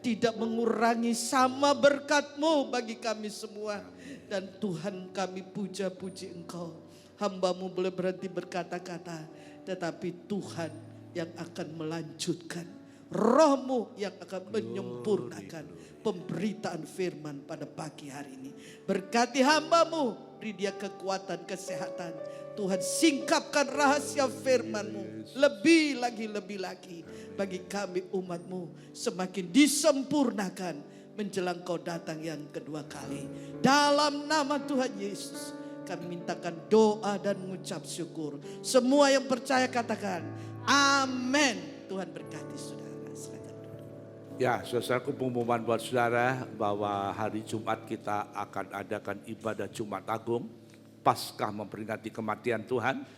tidak mengurangi sama berkat-Mu bagi kami semua. Dan Tuhan, kami puja-puji Engkau. Hamba-Mu boleh berhenti berkata-kata, tetapi Tuhan yang akan melanjutkan. Roh-Mu yang akan menyempurnakan pemberitaan firman pada pagi hari ini. Berkati hamba-Mu, beri dia kekuatan, kesehatan. Tuhan, singkapkan rahasia firman-Mu lebih lagi bagi kami umat-Mu, semakin disempurnakan menjelang Kau datang yang kedua kali. Dalam nama Tuhan Yesus kami mintakan doa dan mengucap syukur. Semua yang percaya katakan amin. Tuhan berkati saudara. Silakan duduk. Ya, saudaraku, pengumuman buat saudara bahwa hari Jumat kita akan adakan ibadah Jumat Agung, Paskah memperingati kematian Tuhan.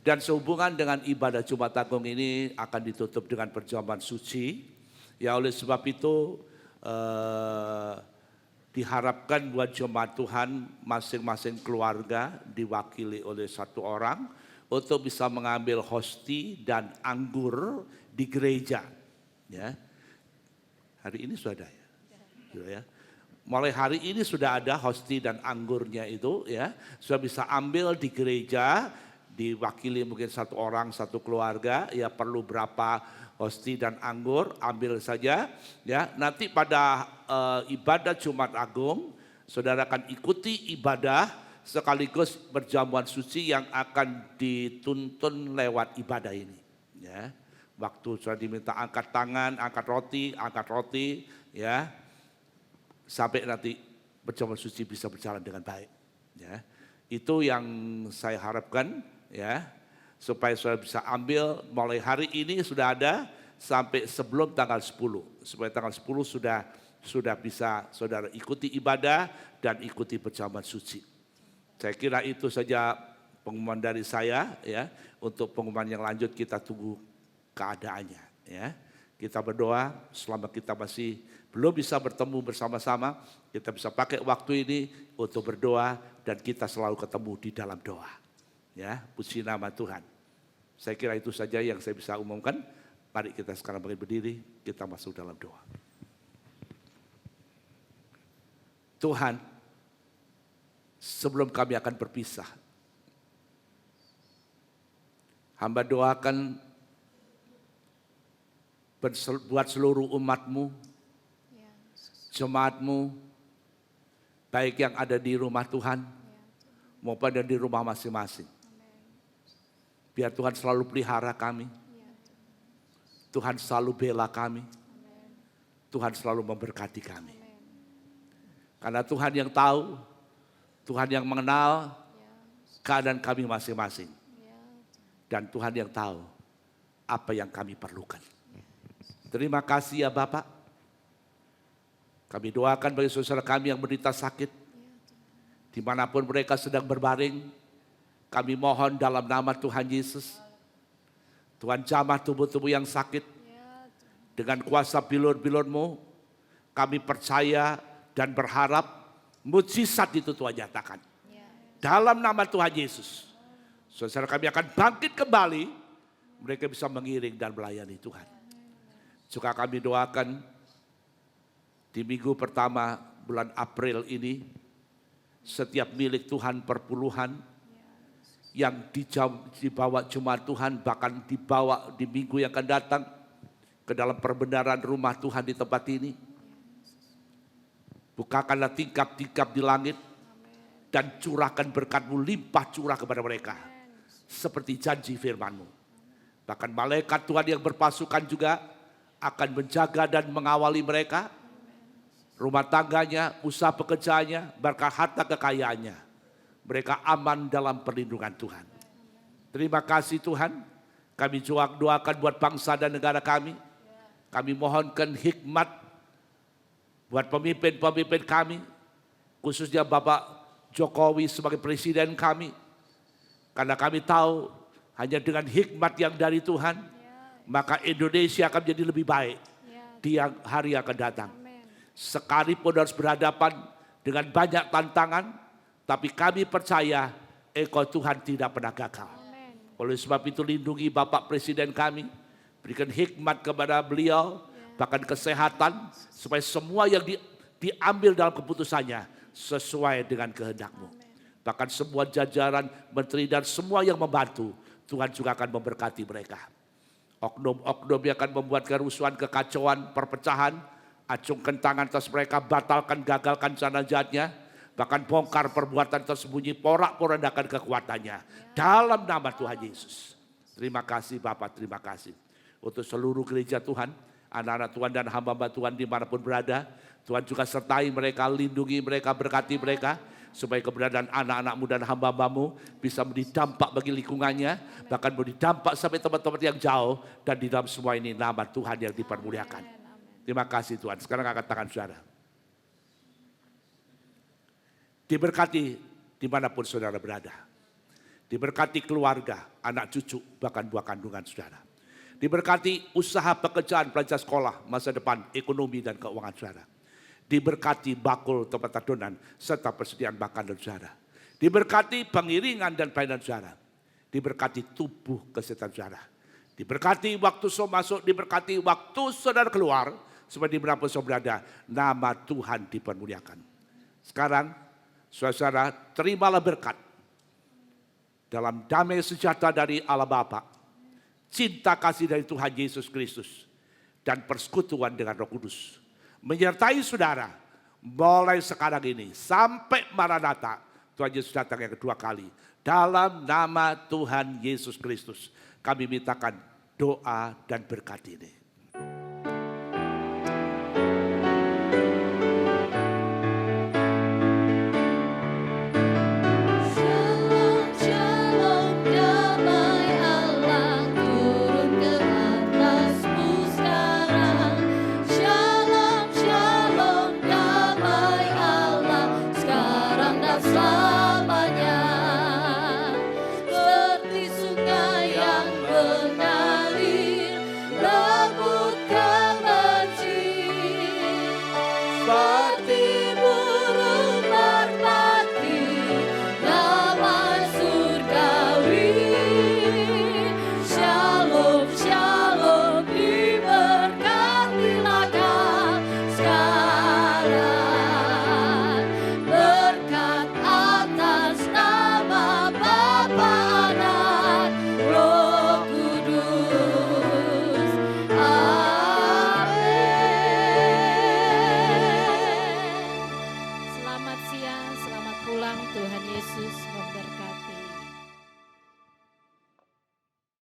Dan sehubungan dengan ibadah Jumat Agung ini akan ditutup dengan perjamuan suci. Ya, oleh sebab itu diharapkan buat jemaat Tuhan masing-masing keluarga diwakili oleh satu orang untuk bisa mengambil hosti dan anggur di gereja. Ya, hari ini sudah ada ya. Sudah ya. Mulai hari ini sudah ada hosti dan anggurnya itu ya, sudah bisa ambil di gereja, diwakili mungkin satu orang satu keluarga, ya perlu berapa hosti dan anggur, ambil saja ya. Nanti pada ibadah Jumat Agung, saudara akan ikuti ibadah sekaligus perjamuan suci yang akan dituntun lewat ibadah ini ya. Waktu sudah diminta angkat tangan, angkat roti ya, sampai nanti perjamuan suci bisa berjalan dengan baik ya. Itu yang saya harapkan ya, supaya saudara bisa ambil mulai hari ini sudah ada sampai sebelum tanggal 10. Supaya tanggal 10 sudah bisa saudara ikuti ibadah dan ikuti perjamuan suci. Saya kira itu saja pengumuman dari saya ya. Untuk pengumuman yang lanjut kita tunggu keadaannya ya. Kita berdoa selama kita masih belum bisa bertemu bersama-sama, kita bisa pakai waktu ini untuk berdoa dan kita selalu ketemu di dalam doa. Ya, puji nama Tuhan. Saya kira itu saja yang saya bisa umumkan. Mari kita sekarang berdiri, kita masuk dalam doa. Tuhan, sebelum kami akan berpisah, hamba doakan buat seluruh umat-Mu, jemaat-Mu, baik yang ada di rumah Tuhan maupun ada di rumah masing-masing. Biar Tuhan selalu pelihara kami, Tuhan selalu bela kami, Tuhan selalu memberkati kami. Karena Tuhan yang tahu, Tuhan yang mengenal keadaan kami masing-masing. Dan Tuhan yang tahu apa yang kami perlukan. Terima kasih ya Bapak. Kami doakan bagi saudara kami yang menderita sakit. Dimanapun mereka sedang berbaring. Kami mohon dalam nama Tuhan Yesus. Tuhan jamah tubuh-tubuh yang sakit. Dengan kuasa bilur-bilur-Mu. Kami percaya dan berharap mujizat itu Tuhan nyatakan. Dalam nama Tuhan Yesus. Saudara kami akan bangkit kembali. Mereka bisa mengiring dan melayani Tuhan. Juga kami doakan di minggu pertama bulan April ini. Setiap milik Tuhan perpuluhan yang dibawa jemaat Tuhan bahkan dibawa di minggu yang akan datang ke dalam perbenaran rumah Tuhan di tempat ini. Bukakanlah tingkap-tingkap di langit dan curahkan berkat-Mu limpah curah kepada mereka. Seperti janji firman-Mu. Bahkan malaikat Tuhan yang berpasukan juga akan menjaga dan mengawali mereka. Rumah tangganya, usaha pekerjaannya, berkah harta kekayaannya. Mereka aman dalam perlindungan Tuhan. Terima kasih Tuhan. Kami doakan buat bangsa dan negara kami. Kami mohonkan hikmat buat pemimpin-pemimpin kami. Khususnya Bapak Jokowi sebagai presiden kami. Karena kami tahu hanya dengan hikmat yang dari Tuhan, maka Indonesia akan menjadi lebih baik di hari yang akan datang. Sekalipun harus berhadapan dengan banyak tantangan, tapi kami percaya engkau Tuhan tidak pernah gagal. Oleh sebab itu lindungi Bapak Presiden kami, berikan hikmat kepada beliau, bahkan kesehatan, supaya semua yang diambil dalam keputusannya sesuai dengan kehendak-Mu. Bahkan semua jajaran, menteri dan semua yang membantu, Tuhan juga akan memberkati mereka. Oknum-oknum yang akan membuat kerusuhan, kekacauan, perpecahan, acungkan tangan atas mereka, batalkan, gagalkan rencana jahatnya, bahkan bongkar perbuatan tersembunyi, porak-porandakan kekuatannya. Dalam nama Tuhan Yesus. Terima kasih Bapak, terima kasih. Untuk seluruh gereja Tuhan, anak-anak Tuhan dan hamba-hamba Tuhan dimanapun berada, Tuhan juga sertai mereka, lindungi mereka, berkati mereka, supaya keberadaan anak-anak-Mu dan hamba-hamba-Mu bisa menjadi dampak bagi lingkungannya, bahkan menjadi dampak sampai tempat-tempat yang jauh, dan di dalam semua ini nama Tuhan yang dipermuliakan. Terima kasih Tuhan. Sekarang angkat tangan saudara. Diberkati dimanapun saudara berada. Diberkati keluarga, anak cucu, bahkan buah kandungan saudara. Diberkati usaha pekerjaan, pelajar sekolah, masa depan, ekonomi dan keuangan saudara. Diberkati bakul tempat adonan, serta persediaan makanan saudara. Diberkati pengiringan dan pelayanan saudara. Diberkati tubuh kesehatan saudara. Diberkati waktu saudara masuk, diberkati waktu saudara keluar, supaya dimanapun saudara berada, nama Tuhan dipermuliakan. Sekarang, saudara terimalah berkat dalam damai sejahtera dari Allah Bapa, cinta kasih dari Tuhan Yesus Kristus, dan persekutuan dengan Roh Kudus menyertai saudara mulai sekarang ini sampai Maranatha, Tuhan Yesus datang yang kedua kali. Dalam nama Tuhan Yesus Kristus kami mintakan doa dan berkat ini.